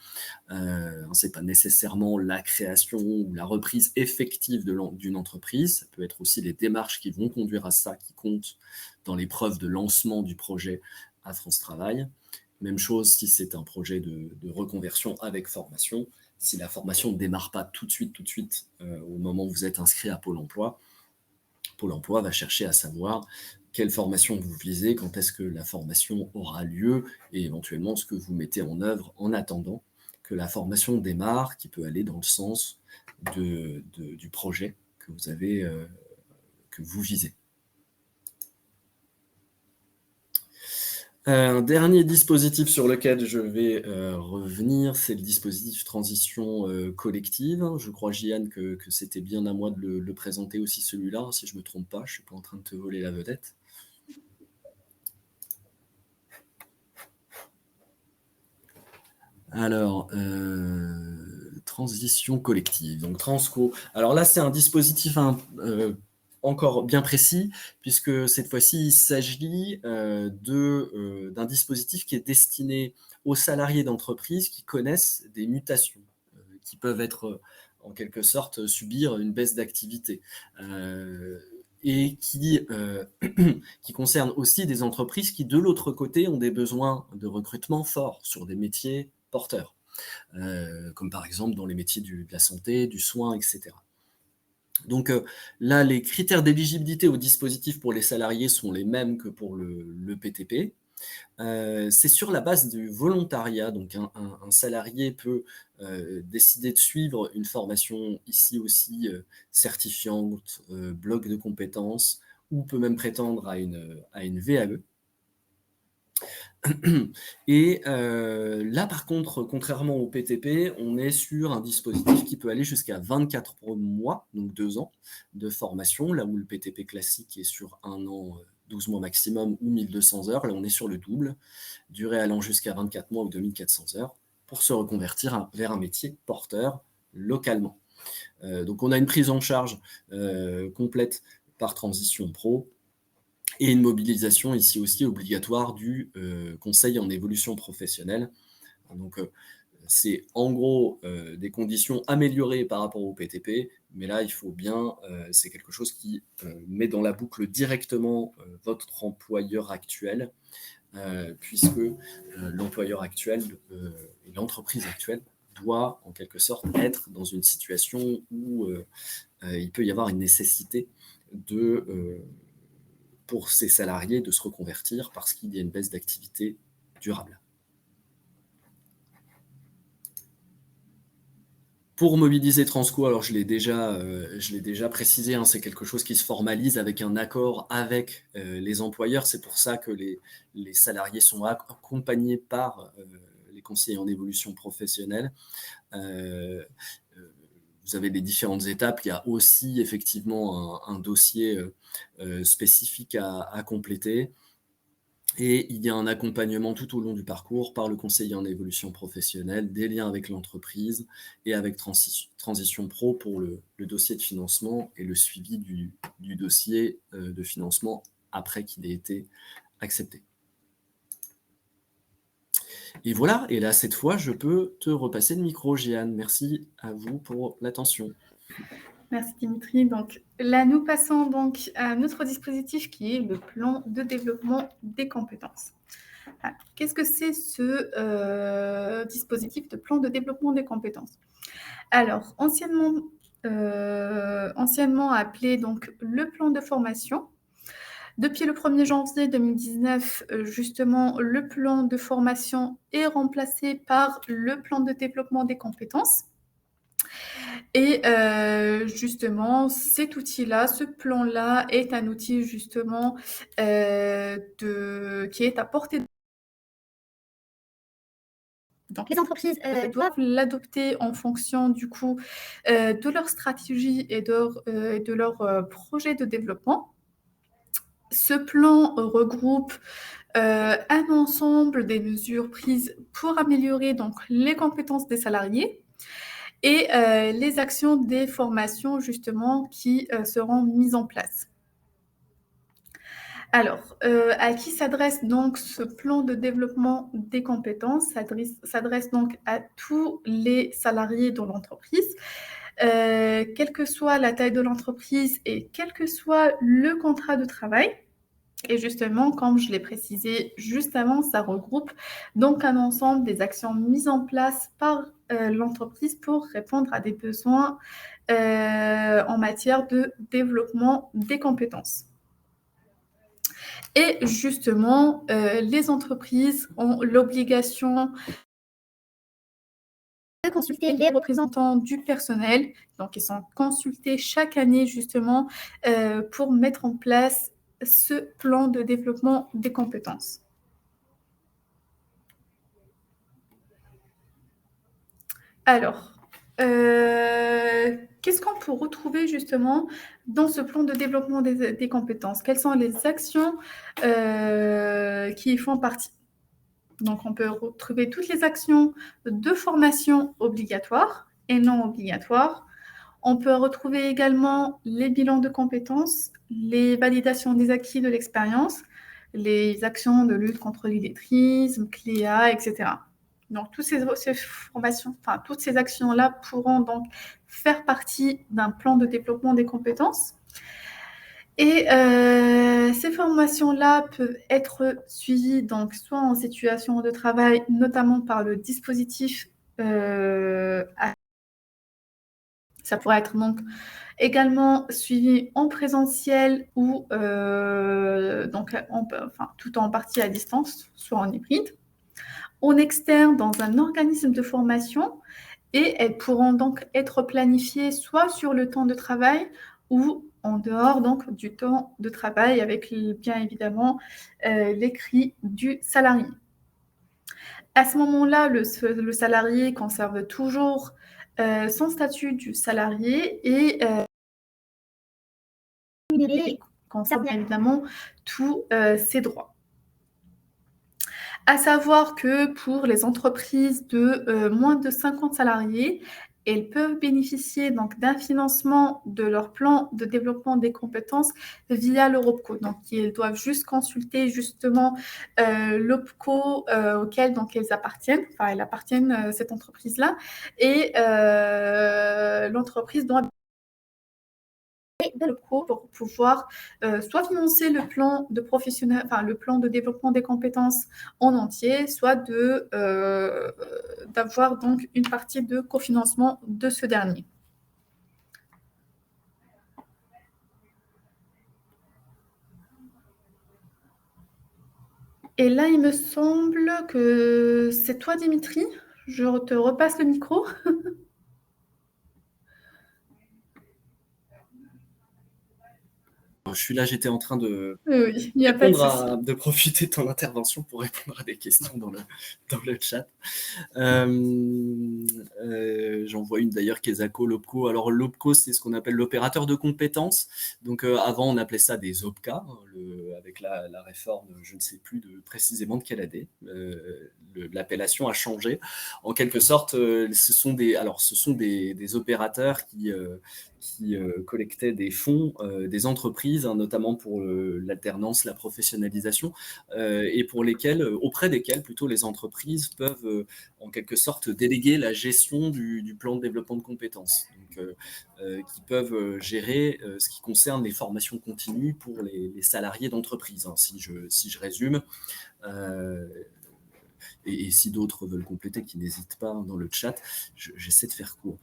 Ce n'est pas nécessairement la création ou la reprise effective d'une entreprise, ça peut être aussi les démarches qui vont conduire à ça qui comptent dans les preuves de lancement du projet à France Travail. Même chose si c'est un projet de reconversion avec formation. Si la formation ne démarre pas tout de suite, au moment où vous êtes inscrit à Pôle emploi va chercher à savoir quelle formation vous visez, quand est-ce que la formation aura lieu, et éventuellement ce que vous mettez en œuvre en attendant que la formation démarre, qui peut aller dans le sens du projet que vous visez. Un dernier dispositif sur lequel je vais revenir, c'est le dispositif transition collective. Je crois, Jian, que c'était bien à moi de le présenter aussi, celui-là, si je ne me trompe pas. Je ne suis pas en train de te voler la vedette. Alors, transition collective, donc Transco. Alors là, c'est un dispositif encore bien précis, puisque cette fois-ci, il s'agit d'un dispositif qui est destiné aux salariés d'entreprise qui connaissent des mutations, qui peuvent être, en quelque sorte, subir une baisse d'activité. Et qui concerne aussi des entreprises qui, de l'autre côté, ont des besoins de recrutement forts sur des métiers porteurs, comme par exemple dans les métiers de la santé, du soin, etc. Donc là, les critères d'éligibilité au dispositif pour les salariés sont les mêmes que pour le PTP. C'est sur la base du volontariat, donc un salarié peut décider de suivre une formation ici aussi certifiante, bloc de compétences, ou peut même prétendre à une VAE. Et là, par contre, contrairement au PTP, on est sur un dispositif qui peut aller jusqu'à 24 mois, donc 2 ans de formation, là où le PTP classique est sur 1 an, 12 mois maximum ou 1200 heures. Là, on est sur le double, durée allant jusqu'à 24 mois ou 2400 heures, pour se reconvertir vers un métier porteur localement. Donc, on a une prise en charge complète par Transition Pro, et une mobilisation ici aussi obligatoire du conseil en évolution professionnelle. Donc, c'est en gros des conditions améliorées par rapport au PTP, mais là, il faut bien, c'est quelque chose qui met dans la boucle directement votre employeur actuel, puisque l'employeur actuel et l'entreprise actuelle doit en quelque sorte être dans une situation où il peut y avoir une nécessité pour ces salariés de se reconvertir parce qu'il y a une baisse d'activité durable. Pour mobiliser Transco, alors je l'ai déjà précisé, hein, c'est quelque chose qui se formalise avec un accord avec les employeurs. C'est pour ça que les salariés sont accompagnés par les conseillers en évolution professionnelle. Vous avez les différentes étapes. Il y a aussi effectivement un dossier spécifique à compléter. Et il y a un accompagnement tout au long du parcours par le conseiller en évolution professionnelle, des liens avec l'entreprise et avec Transition Pro pour le dossier de financement et le suivi du dossier de financement après qu'il ait été accepté. Et voilà, et là, cette fois, je peux te repasser le micro, Jeanne. Merci à vous pour l'attention. Merci Dimitri. Donc là, nous passons donc à notre dispositif qui est le plan de développement des compétences. Alors, qu'est-ce que c'est ce dispositif de plan de développement des compétences? Alors, anciennement appelé donc le plan de formation. Depuis le 1er janvier 2019, justement, le plan de formation est remplacé par le plan de développement des compétences. Et justement, cet outil-là, ce plan-là est un outil justement qui est à portée de... Donc, les entreprises doivent l'adopter en fonction du coup de leur stratégie et de leur projet de développement. Ce plan regroupe un ensemble des mesures prises pour améliorer donc les compétences des salariés et les actions des formations justement qui seront mises en place. Alors, à qui s'adresse donc ce plan de développement des compétences? S'adresse donc à tous les salariés de l'entreprise, quelle que soit la taille de l'entreprise et quel que soit le contrat de travail. Et justement, comme je l'ai précisé juste avant, ça regroupe donc un ensemble des actions mises en place par l'entreprise pour répondre à des besoins en matière de développement des compétences. Et justement, les entreprises ont l'obligation de consulter les représentants du personnel. Donc, ils sont consultés chaque année justement pour mettre en place ce plan de développement des compétences. Alors, qu'est-ce qu'on peut retrouver justement dans ce plan de développement des compétences? Quelles sont les actions qui y font partie? Donc, on peut retrouver toutes les actions de formation obligatoires et non obligatoires. On peut retrouver également les bilans de compétences, les validations des acquis de l'expérience, les actions de lutte contre l'illettrisme, CLEA, etc. Donc, toutes ces formations, enfin, toutes ces actions-là pourront donc faire partie d'un plan de développement des compétences. Et ces formations-là peuvent être suivies donc soit en situation de travail, notamment par le dispositif. Ça pourrait être donc également suivi en présentiel ou donc tout en partie à distance, soit en hybride, en externe dans un organisme de formation, et elles pourront donc être planifiées soit sur le temps de travail ou en dehors donc du temps de travail avec bien évidemment l'écrit du salarié. À ce moment-là, le salarié conserve toujours son statut du salarié et conserve bien évidemment tous ses droits. À savoir que pour les entreprises de moins de 50 salariés, elles peuvent bénéficier donc d'un financement de leur plan de développement des compétences via l'OPCO. Donc, ils doivent juste consulter justement l'OPCO auquel donc elles appartiennent. Enfin, elles appartiennent cette entreprise-là, et l'entreprise doit de l'OPCO pour pouvoir soit financer le plan de professionnel, enfin le plan de développement des compétences en entier, soit d'avoir donc une partie de cofinancement de ce dernier. Et là, il me semble que c'est toi, Dimitri. Je te repasse le micro. Je suis là, j'étais en train de Oui, il n'y a pas de souci. de profiter de ton intervention pour répondre à des questions dans le chat. J'en vois une d'ailleurs qui est Zaco, l'OPCO. Alors l'OPCO, c'est ce qu'on appelle l'opérateur de compétences. Donc avant, on appelait ça des OPCA. Avec la réforme, je ne sais plus précisément de quelle année. L'appellation a changé. En quelque sorte, ce sont des opérateurs qui collectait des fonds des entreprises, hein, notamment pour l'alternance, la professionnalisation, et pour lesquels, auprès desquels plutôt les entreprises peuvent en quelque sorte déléguer la gestion du plan de développement de compétences. Donc, qui peuvent gérer ce qui concerne les formations continues pour les salariés d'entreprise, hein, si je résume. Euh, et si d'autres veulent compléter, qui n'hésitent pas dans le chat, j'essaie de faire court.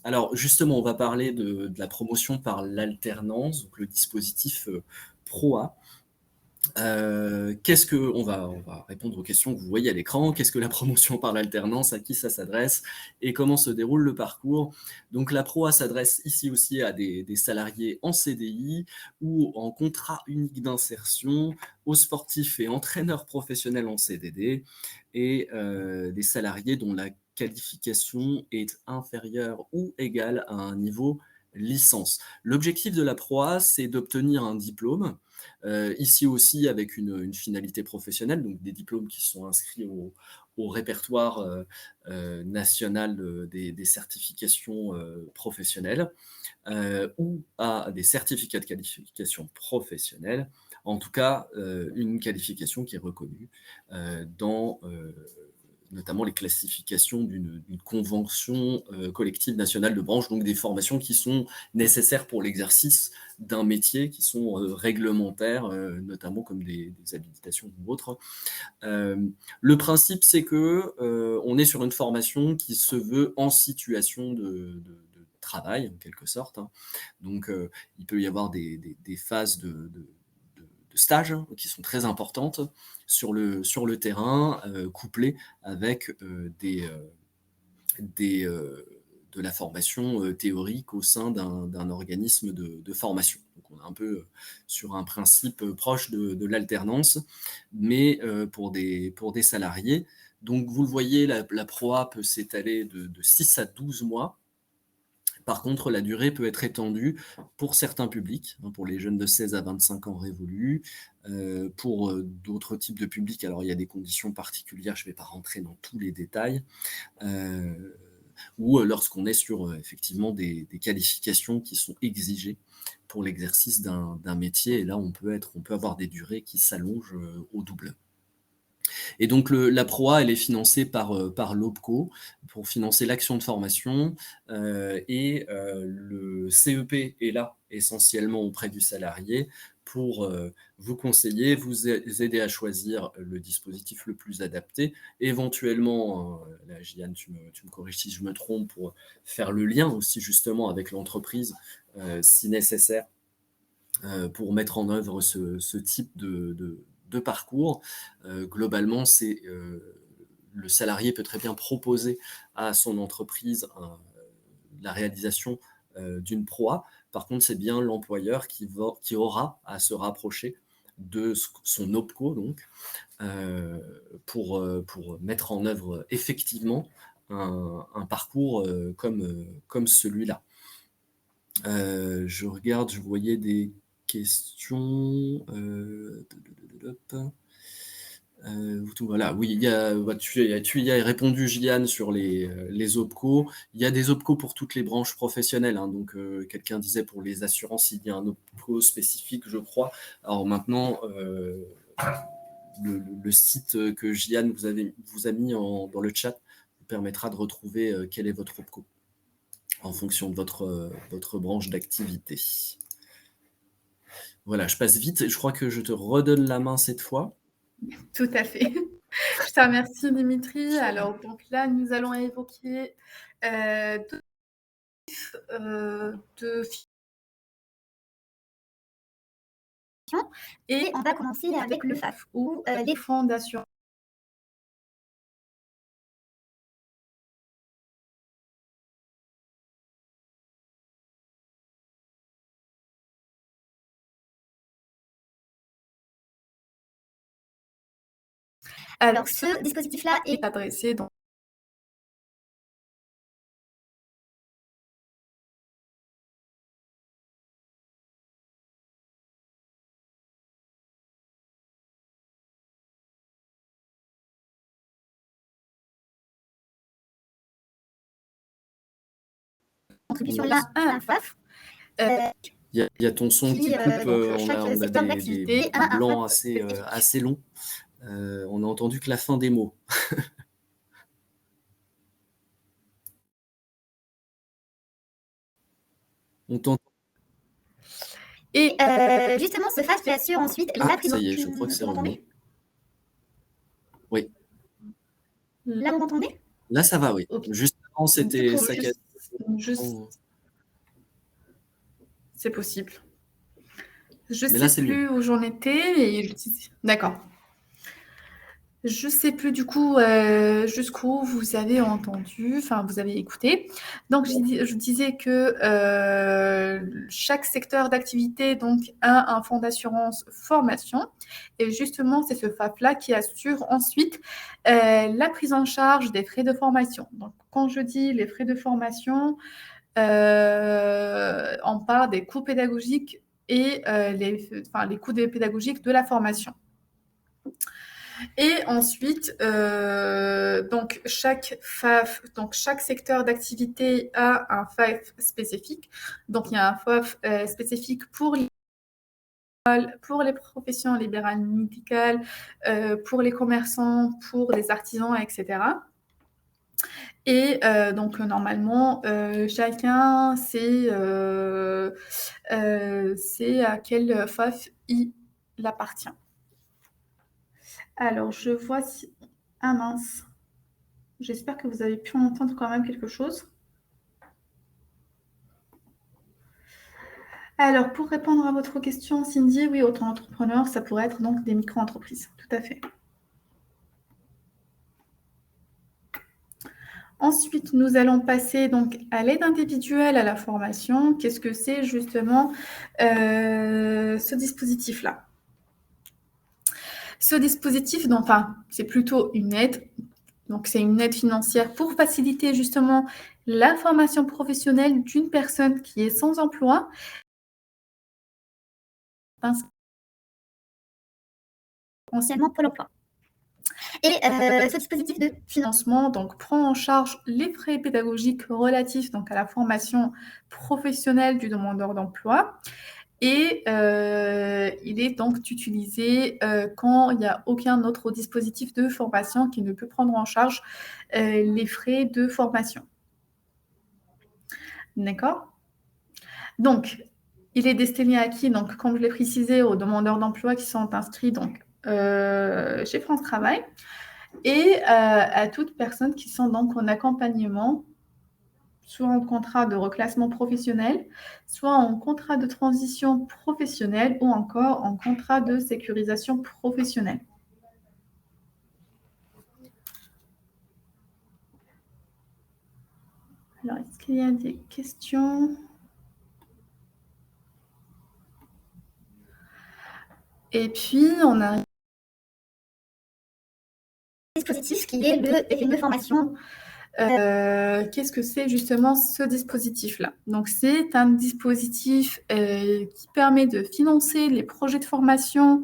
Alors justement, on va parler de la promotion par l'alternance, donc le dispositif PROA. On va répondre aux questions que vous voyez à l'écran. Qu'est-ce que la promotion par l'alternance? À qui ça s'adresse? Et comment se déroule le parcours? Donc la PROA s'adresse ici aussi à des salariés en CDI ou en contrat unique d'insertion, aux sportifs et entraîneurs professionnels en CDD et des salariés dont la qualification est inférieure ou égale à un niveau licence. L'objectif de la PROA, c'est d'obtenir un diplôme, ici aussi avec une finalité professionnelle, donc des diplômes qui sont inscrits au répertoire national des certifications professionnelles ou à des certificats de qualification professionnelle, en tout cas une qualification qui est reconnue dans notamment les classifications d'une convention collective nationale de branche, donc des formations qui sont nécessaires pour l'exercice d'un métier, qui sont réglementaires, notamment comme des habilitations ou autres. Le principe, c'est que on est sur une formation qui se veut en situation de travail, en quelque sorte, hein. Donc, il peut y avoir des phases de stage, hein, qui sont très importantes sur le terrain, couplées avec de la formation théorique au sein d'un organisme de formation. Donc on est un peu sur un principe proche de l'alternance, mais pour des salariés. Donc vous le voyez, la PROA peut s'étaler de 6 à 12 mois. Par contre, la durée peut être étendue pour certains publics, hein, pour les jeunes de 16 à 25 ans révolus, pour d'autres types de publics. Alors, il y a des conditions particulières, je ne vais pas rentrer dans tous les détails, ou lorsqu'on est sur effectivement des qualifications qui sont exigées pour l'exercice d'un métier. Et là, on peut avoir des durées qui s'allongent au double. Et donc la PROA, elle est financée par l'OPCO pour financer l'action de formation et le CEP est là essentiellement auprès du salarié pour vous conseiller, vous aider à choisir le dispositif le plus adapté, éventuellement, là Gianne, tu me corriges si je me trompe, pour faire le lien aussi justement avec l'entreprise si nécessaire pour mettre en œuvre ce type de parcours. Globalement, le salarié peut très bien proposer à son entreprise la réalisation d'une PROA. Par contre, c'est bien l'employeur qui aura à se rapprocher de son OPCO, donc, pour mettre en œuvre effectivement un parcours comme celui-là. Je regarde, je voyais des questions. Voilà, oui, tu y as répondu, Gilliane, sur les OPCO. Il y a des OPCO pour toutes les branches professionnelles, hein, donc quelqu'un disait pour les assurances, il y a un OPCO spécifique, je crois. Alors maintenant, le site que Gilliane vous a mis dans le chat vous permettra de retrouver quel est votre OPCO en fonction de votre branche d'activité. Voilà, je passe vite. Je crois que je te redonne la main cette fois. Tout à fait. Je te remercie, Dimitri. Alors, donc là, nous allons évoquer de et on va commencer avec le FAF ou des fonds d'assurance. Alors, ce dispositif-là est adressé donc contribution-là à un FAF. Il y a ton son qui coupe, donc, on chaque a secteur des d'activité a un blancs FAF spécifique. assez longs. On a entendu que la fin des mots. On t'entend. Et justement, ce FAF qui assure ensuite la prise en Ça y est, je crois que c'est revenu. Oui. Là, vous m'entendez? Là, ça va, oui. Ok. Juste avant, c'était saccadé. C'est possible. Je Mais sais là, c'est plus mieux. où j'en étais. D'accord. Je sais plus du coup jusqu'où vous avez entendu, enfin vous avez écouté. Donc je disais que chaque secteur d'activité donc a un fonds d'assurance formation et justement c'est ce FAF-là qui assure ensuite la prise en charge des frais de formation. Donc quand je dis les frais de formation, on parle des coûts pédagogiques et les coûts pédagogiques de la formation. Et ensuite, donc chaque FAF, donc chaque secteur d'activité a un FAF spécifique. Donc il y a un FAF spécifique pour les professions libérales médicales, pour les commerçants, pour les artisans, etc. Et donc normalement, chacun sait à quel FAF il appartient. Alors, je vois si... Ah mince. J'espère que vous avez pu entendre quand même quelque chose. Alors, pour répondre à votre question, Cindy, oui, auto-entrepreneur, ça pourrait être donc des micro-entreprises. Tout à fait. Ensuite, nous allons passer donc à l'aide individuelle à la formation. Qu'est-ce que c'est justement ce dispositif-là? Ce dispositif, donc, c'est plutôt une aide. Donc, c'est une aide financière pour faciliter justement la formation professionnelle d'une personne qui est sans emploi. Anciennement Pôle emploi. Et ce dispositif de financement donc, prend en charge les frais pédagogiques relatifs donc, à la formation professionnelle du demandeur d'emploi. Et il est donc utilisé quand il n'y a aucun autre dispositif de formation qui ne peut prendre en charge les frais de formation. D'accord? Donc, il est destiné à qui? Donc, comme je l'ai précisé, aux demandeurs d'emploi qui sont inscrits donc, chez France Travail et à toutes personnes qui sont donc en accompagnement, soit en contrat de reclassement professionnel, soit en contrat de transition professionnelle ou encore en contrat de sécurisation professionnelle. Alors, est-ce qu'il y a des questions? Et puis, on a un dispositif qui est le PFM de formation. Qu'est-ce que c'est justement ce dispositif-là? Donc, c'est un dispositif qui permet de financer les projets de formation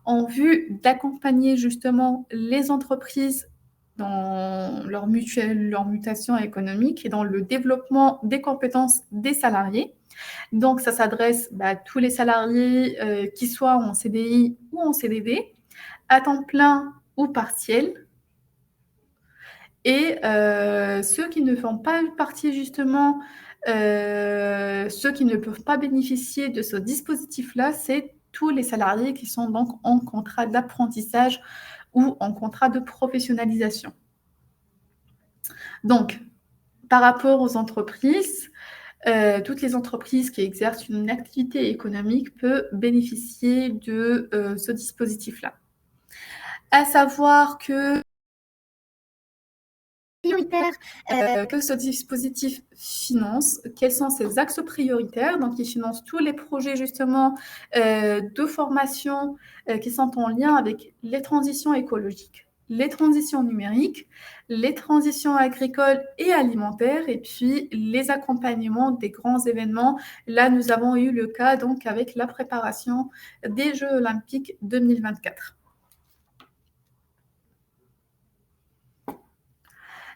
en vue d'accompagner justement les entreprises dans leur mutation économique et dans le développement des compétences des salariés. Donc, ça s'adresse à tous les salariés qui soient en CDI ou en CDD, à temps plein ou partiel. Et ceux qui ne font pas partie justement, ceux qui ne peuvent pas bénéficier de ce dispositif-là, c'est tous les salariés qui sont donc en contrat d'apprentissage ou en contrat de professionnalisation. Donc, par rapport aux entreprises, toutes les entreprises qui exercent une activité économique peuvent bénéficier de ce dispositif-là. À savoir que que ce dispositif finance, quels sont ses axes prioritaires. Donc, il finance tous les projets justement de formation qui sont en lien avec les transitions écologiques, les transitions numériques, les transitions agricoles et alimentaires, et puis les accompagnements des grands événements. Là, nous avons eu le cas donc avec la préparation des Jeux olympiques 2024.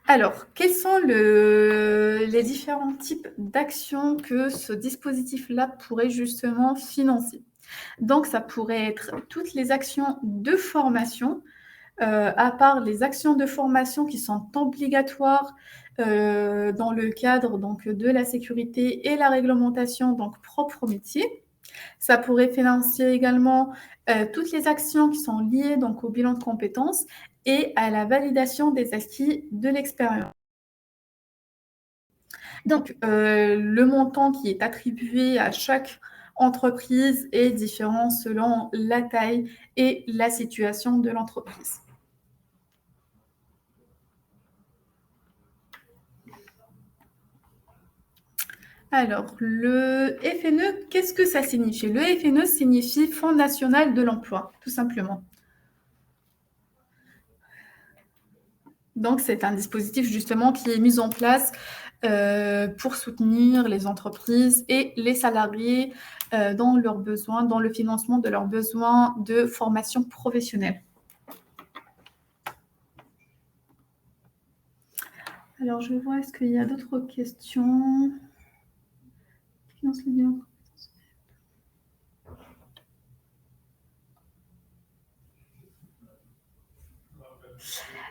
Alors, quels sont les différents types d'actions que ce dispositif-là pourrait justement financer? Donc, ça pourrait être toutes les actions de formation, à part les actions de formation qui sont obligatoires dans le cadre donc, de la sécurité et la réglementation donc, propre au métier. Ça pourrait financer également toutes les actions qui sont liées donc, au bilan de compétences et à la validation des acquis de l'expérience. Donc, le montant qui est attribué à chaque entreprise est différent selon la taille et la situation de l'entreprise. Alors, le FNE, qu'est-ce que ça signifie? Le FNE signifie Fonds national de l'emploi, tout simplement. Donc, c'est un dispositif justement qui est mis en place pour soutenir les entreprises et les salariés dans leurs besoins, dans le financement de leurs besoins de formation professionnelle. Alors, je vois, est-ce qu'il y a d'autres questions? Finance le bilan.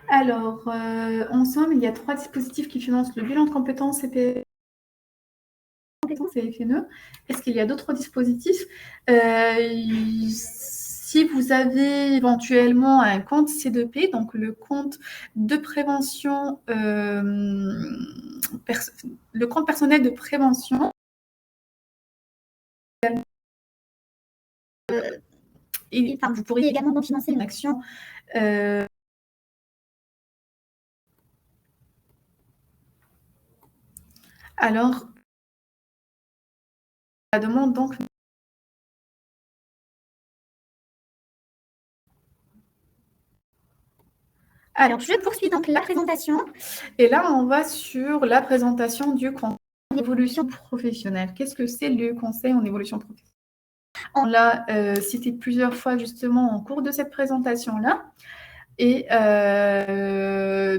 Alors, en somme, il y a 3 dispositifs qui financent le bilan de compétences et FNE. Est-ce qu'il y a d'autres dispositifs? Si vous avez éventuellement un compte C2P, donc le compte de prévention, le compte personnel de prévention, vous pourriez également donc financer une action alors, la demande donc. Alors, je poursuis donc la présentation. Et là, on va sur la présentation du conseil en évolution professionnelle. Qu'est-ce que c'est le conseil en évolution professionnelle? On l'a cité plusieurs fois justement en cours de cette présentation-là. Et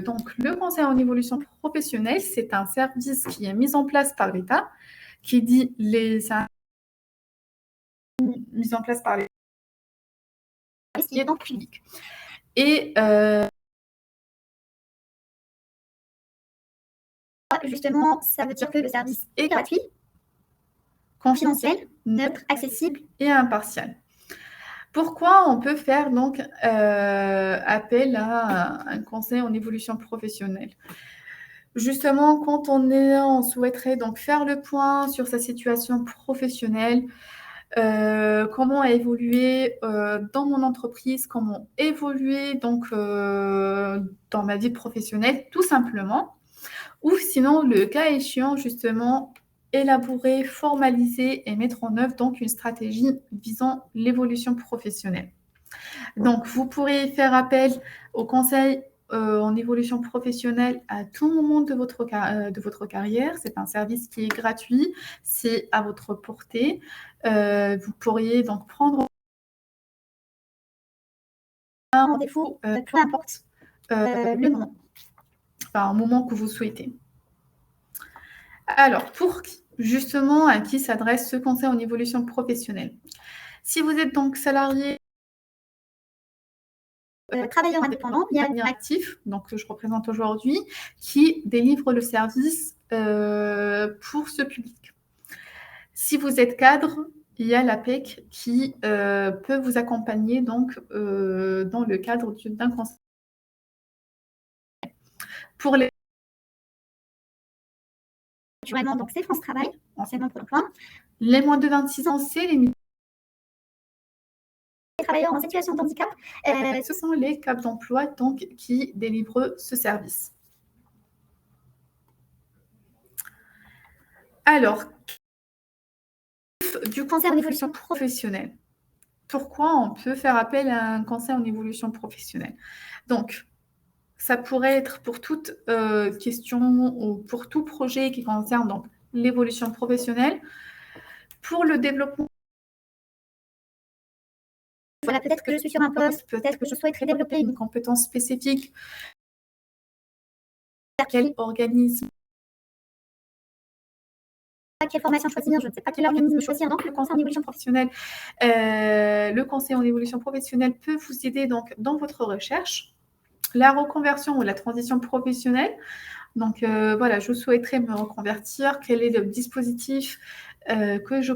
donc, le conseil en évolution professionnelle, c'est un service qui est mis en place par l'État, qui dit mis en place par l'État, qui est donc public. Et justement, ça veut dire que le service est gratuit, confidentiel, neutre, accessible et impartial. Pourquoi on peut faire donc appel à un conseil en évolution professionnelle? Justement, quand on souhaiterait donc faire le point sur sa situation professionnelle, comment évoluer dans mon entreprise, comment évoluer donc dans ma vie professionnelle, tout simplement. Ou sinon, le cas échéant, justement, élaborer, formaliser et mettre en œuvre donc une stratégie visant l'évolution professionnelle. Donc, vous pourrez faire appel au conseil en évolution professionnelle à tout moment de votre carrière. C'est un service qui est gratuit, c'est à votre portée. Vous pourriez donc prendre un rendez-vous, peu importe le moment, enfin, un moment que vous souhaitez. Alors, pour justement à qui s'adresse ce conseil en évolution professionnelle? Si vous êtes donc salarié, travailleur indépendant, il y a un actif, donc que je représente aujourd'hui, qui délivre le service pour ce public. Si vous êtes cadre, il y a l'APEC qui peut vous accompagner donc dans le cadre d'un conseil. Pour les naturellement, donc c'est France Travail, anciennement Pôle emploi. Les moins de 26 ans, c'est les travailleurs en situation de handicap. Ce sont les Cap d'emploi donc, qui délivrent ce service. Alors, du conseil en évolution professionnelle. Pourquoi on peut faire appel à un conseil en évolution professionnelle? Donc, ça pourrait être pour toute question ou pour tout projet qui concerne donc l'évolution professionnelle, pour le développement. Voilà, peut-être que je suis sur un poste, peut-être que je souhaiterais développer une compétence spécifique quel organisme, quelle formation choisir, je ne sais pas quel organisme choisir. Donc, le conseil en évolution professionnelle, le conseil en évolution professionnelle peut vous aider donc dans votre recherche. La reconversion ou la transition professionnelle. Donc voilà, je souhaiterais me reconvertir. Quel est le dispositif que je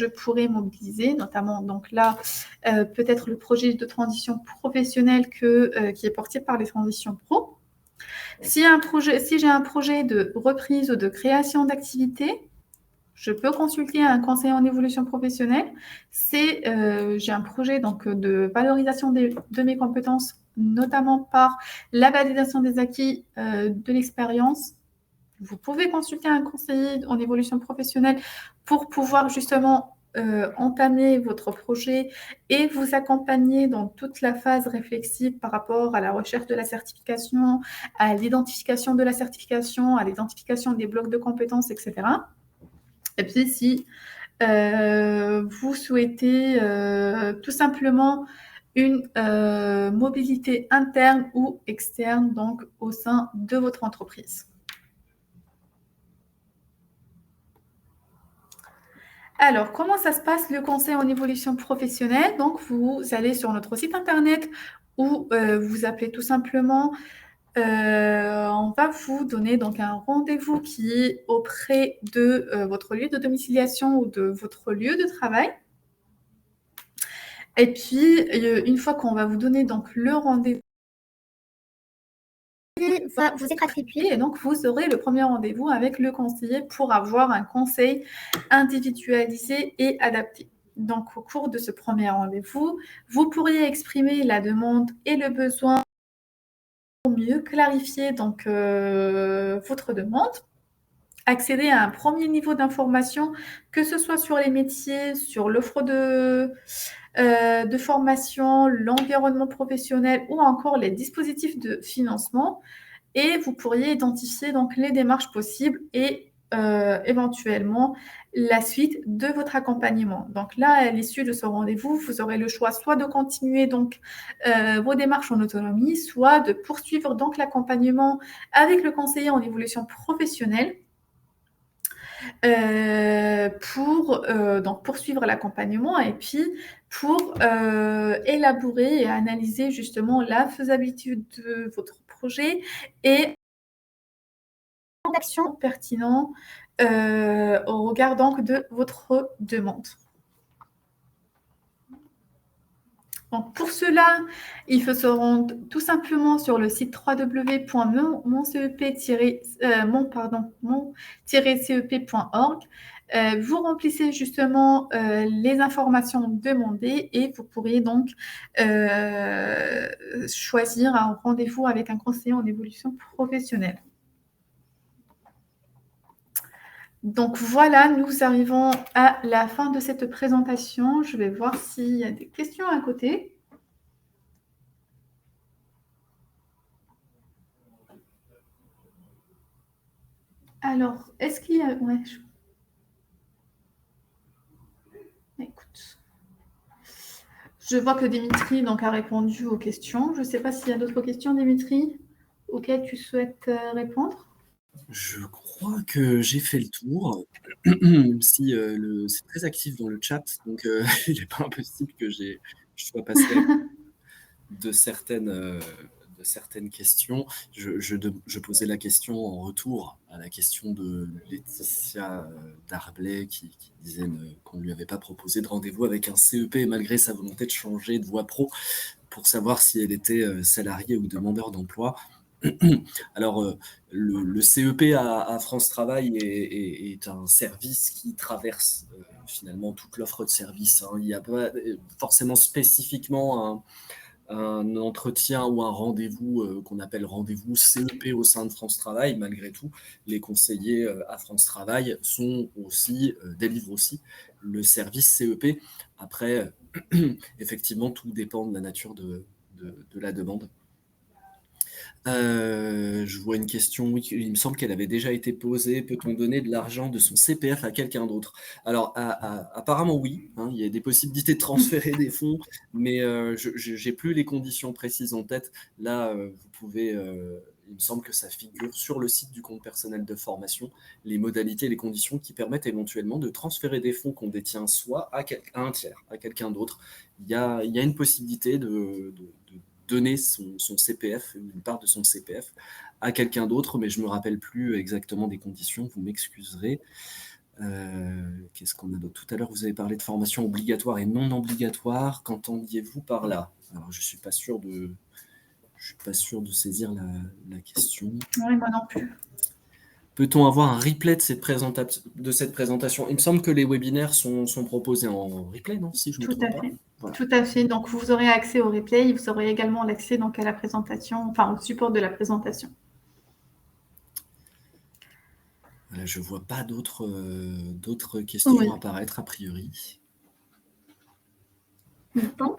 pourrais mobiliser, notamment donc là peut-être le projet de transition professionnelle qui est porté par les transitions pro. Si j'ai un projet de reprise ou de création d'activité, je peux consulter un conseiller en évolution professionnelle. J'ai un projet donc, de valorisation de mes compétences, notamment par la validation des acquis de l'expérience. Vous pouvez consulter un conseiller en évolution professionnelle pour pouvoir justement entamer votre projet et vous accompagner dans toute la phase réflexive par rapport à la recherche de la certification, à l'identification de la certification, à l'identification des blocs de compétences, etc. Et puis, si vous souhaitez tout simplement une mobilité interne ou externe donc, au sein de votre entreprise. Alors, comment ça se passe le conseil en évolution professionnelle? Donc, vous allez sur notre site internet ou vous appelez tout simplement. On va vous donner donc un rendez-vous qui est auprès de votre lieu de domiciliation ou de votre lieu de travail. Et puis, une fois qu'on va vous donner donc le rendez-vous, va vous être attribué. et donc vous aurez le premier rendez-vous avec le conseiller pour avoir un conseil individualisé et adapté. Donc, au cours de ce premier rendez-vous, vous pourriez exprimer la demande et le besoin pour mieux clarifier donc, votre demande, accéder à un premier niveau d'information, que ce soit sur les métiers, sur l'offre de formation, l'environnement professionnel ou encore les dispositifs de financement. Et vous pourriez identifier donc les démarches possibles et éventuellement la suite de votre accompagnement. Donc là, à l'issue de ce rendez-vous, vous aurez le choix soit de continuer donc vos démarches en autonomie, soit de poursuivre donc l'accompagnement avec le conseiller en évolution professionnelle pour donc poursuivre l'accompagnement et puis pour élaborer et analyser justement la faisabilité de votre projet et d'action pertinent au regard donc de votre demande. Donc pour cela, il faut se rendre tout simplement sur le site www.mon-cep.org. Vous remplissez justement les informations demandées et vous pourriez donc choisir un rendez-vous avec un conseiller en évolution professionnelle. Donc voilà, nous arrivons à la fin de cette présentation. Je vais voir s'il y a des questions à côté. Alors, est-ce qu'il y a... Ouais, Écoute. Je vois que Dimitri donc, a répondu aux questions. Je ne sais pas s'il y a d'autres questions, Dimitri, auxquelles tu souhaites répondre. Je crois que j'ai fait le tour, même si c'est très actif dans le chat, donc il n'est pas impossible que je sois passé de certaines questions. Je posais la question en retour à la question de Laetitia Darblay qui disait qu'on ne lui avait pas proposé de rendez-vous avec un CEP malgré sa volonté de changer de voie pro pour savoir si elle était salariée ou demandeur d'emploi. Alors, le CEP à France Travail est un service qui traverse finalement toute l'offre de service. Hein. Il n'y a pas forcément spécifiquement un entretien ou un rendez-vous qu'on appelle rendez-vous CEP au sein de France Travail. Malgré tout, les conseillers à France Travail délivrent aussi le service CEP. Après, effectivement, tout dépend de la nature de la demande. Je vois une question, oui, il me semble qu'elle avait déjà été posée. Peut-on donner de l'argent de son CPF à quelqu'un d'autre? Alors, apparemment oui, hein, il y a des possibilités de transférer des fonds, mais je n'ai plus les conditions précises en tête. Là, vous pouvez, il me semble que ça figure sur le site du compte personnel de formation, les modalités et les conditions qui permettent éventuellement de transférer des fonds qu'on détient soit à un tiers, à quelqu'un d'autre. Il y a une possibilité de donner son CPF, une part de son CPF à quelqu'un d'autre, mais je ne me rappelle plus exactement des conditions, vous m'excuserez. Qu'est-ce qu'on a d'autre? Tout à l'heure, vous avez parlé de formation obligatoire et non obligatoire. Qu'entendiez-vous par là? Alors, je ne suis pas sûr de saisir la question. Oui, moi non plus. Peut-on avoir un replay de cette présentation? Il me semble que les webinaires sont proposés en replay, non? Si je me Tout trompe à pas. fait. Voilà. Tout à fait. Donc, vous aurez accès au replay. Vous aurez également l'accès donc, à la présentation, enfin au support de la présentation. Voilà, je ne vois pas d'autres questions apparaître a priori. Bon.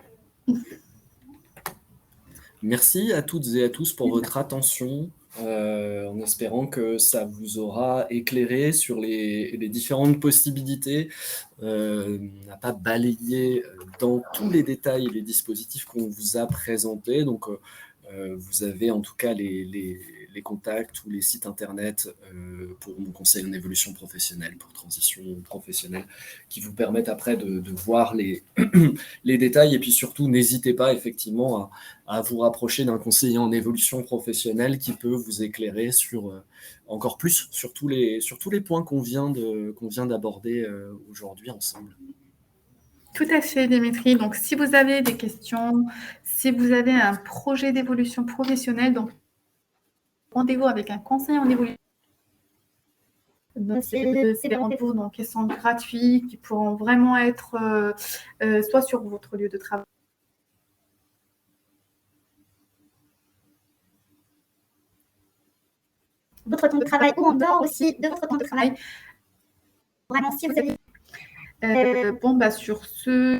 Merci à toutes et à tous pour votre attention, en espérant que ça vous aura éclairé sur les différentes possibilités. On n'a pas balayé dans tous les détails les dispositifs qu'on vous a présentés. Donc, vous avez en tout cas les contacts ou les sites internet pour mon conseil en évolution professionnelle, pour transition professionnelle, qui vous permettent après de voir les détails. Et puis surtout, n'hésitez pas effectivement à vous rapprocher d'un conseiller en évolution professionnelle qui peut vous éclairer sur encore plus sur tous les points qu'on vient d'aborder aujourd'hui ensemble. Tout à fait, Dimitri. Donc, si vous avez des questions, si vous avez un projet d'évolution professionnelle, donc rendez-vous avec un conseiller en évolution. Donc, c'est des rendez-vous donc, qui sont gratuits, qui pourront vraiment être soit sur votre lieu de travail. Votre temps de travail ou en dehors aussi de votre temps de travail. Vraiment, si vous avez... Sur ce,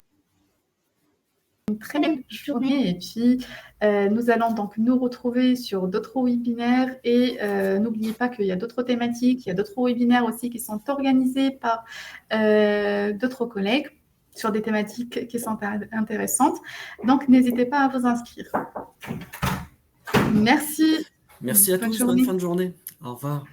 une très belle journée et puis nous allons donc nous retrouver sur d'autres webinaires et n'oubliez pas qu'il y a d'autres thématiques, il y a d'autres webinaires aussi qui sont organisés par d'autres collègues sur des thématiques qui sont intéressantes. Donc, n'hésitez pas à vous inscrire. Merci. Merci à tous, bonne fin de journée. Au revoir.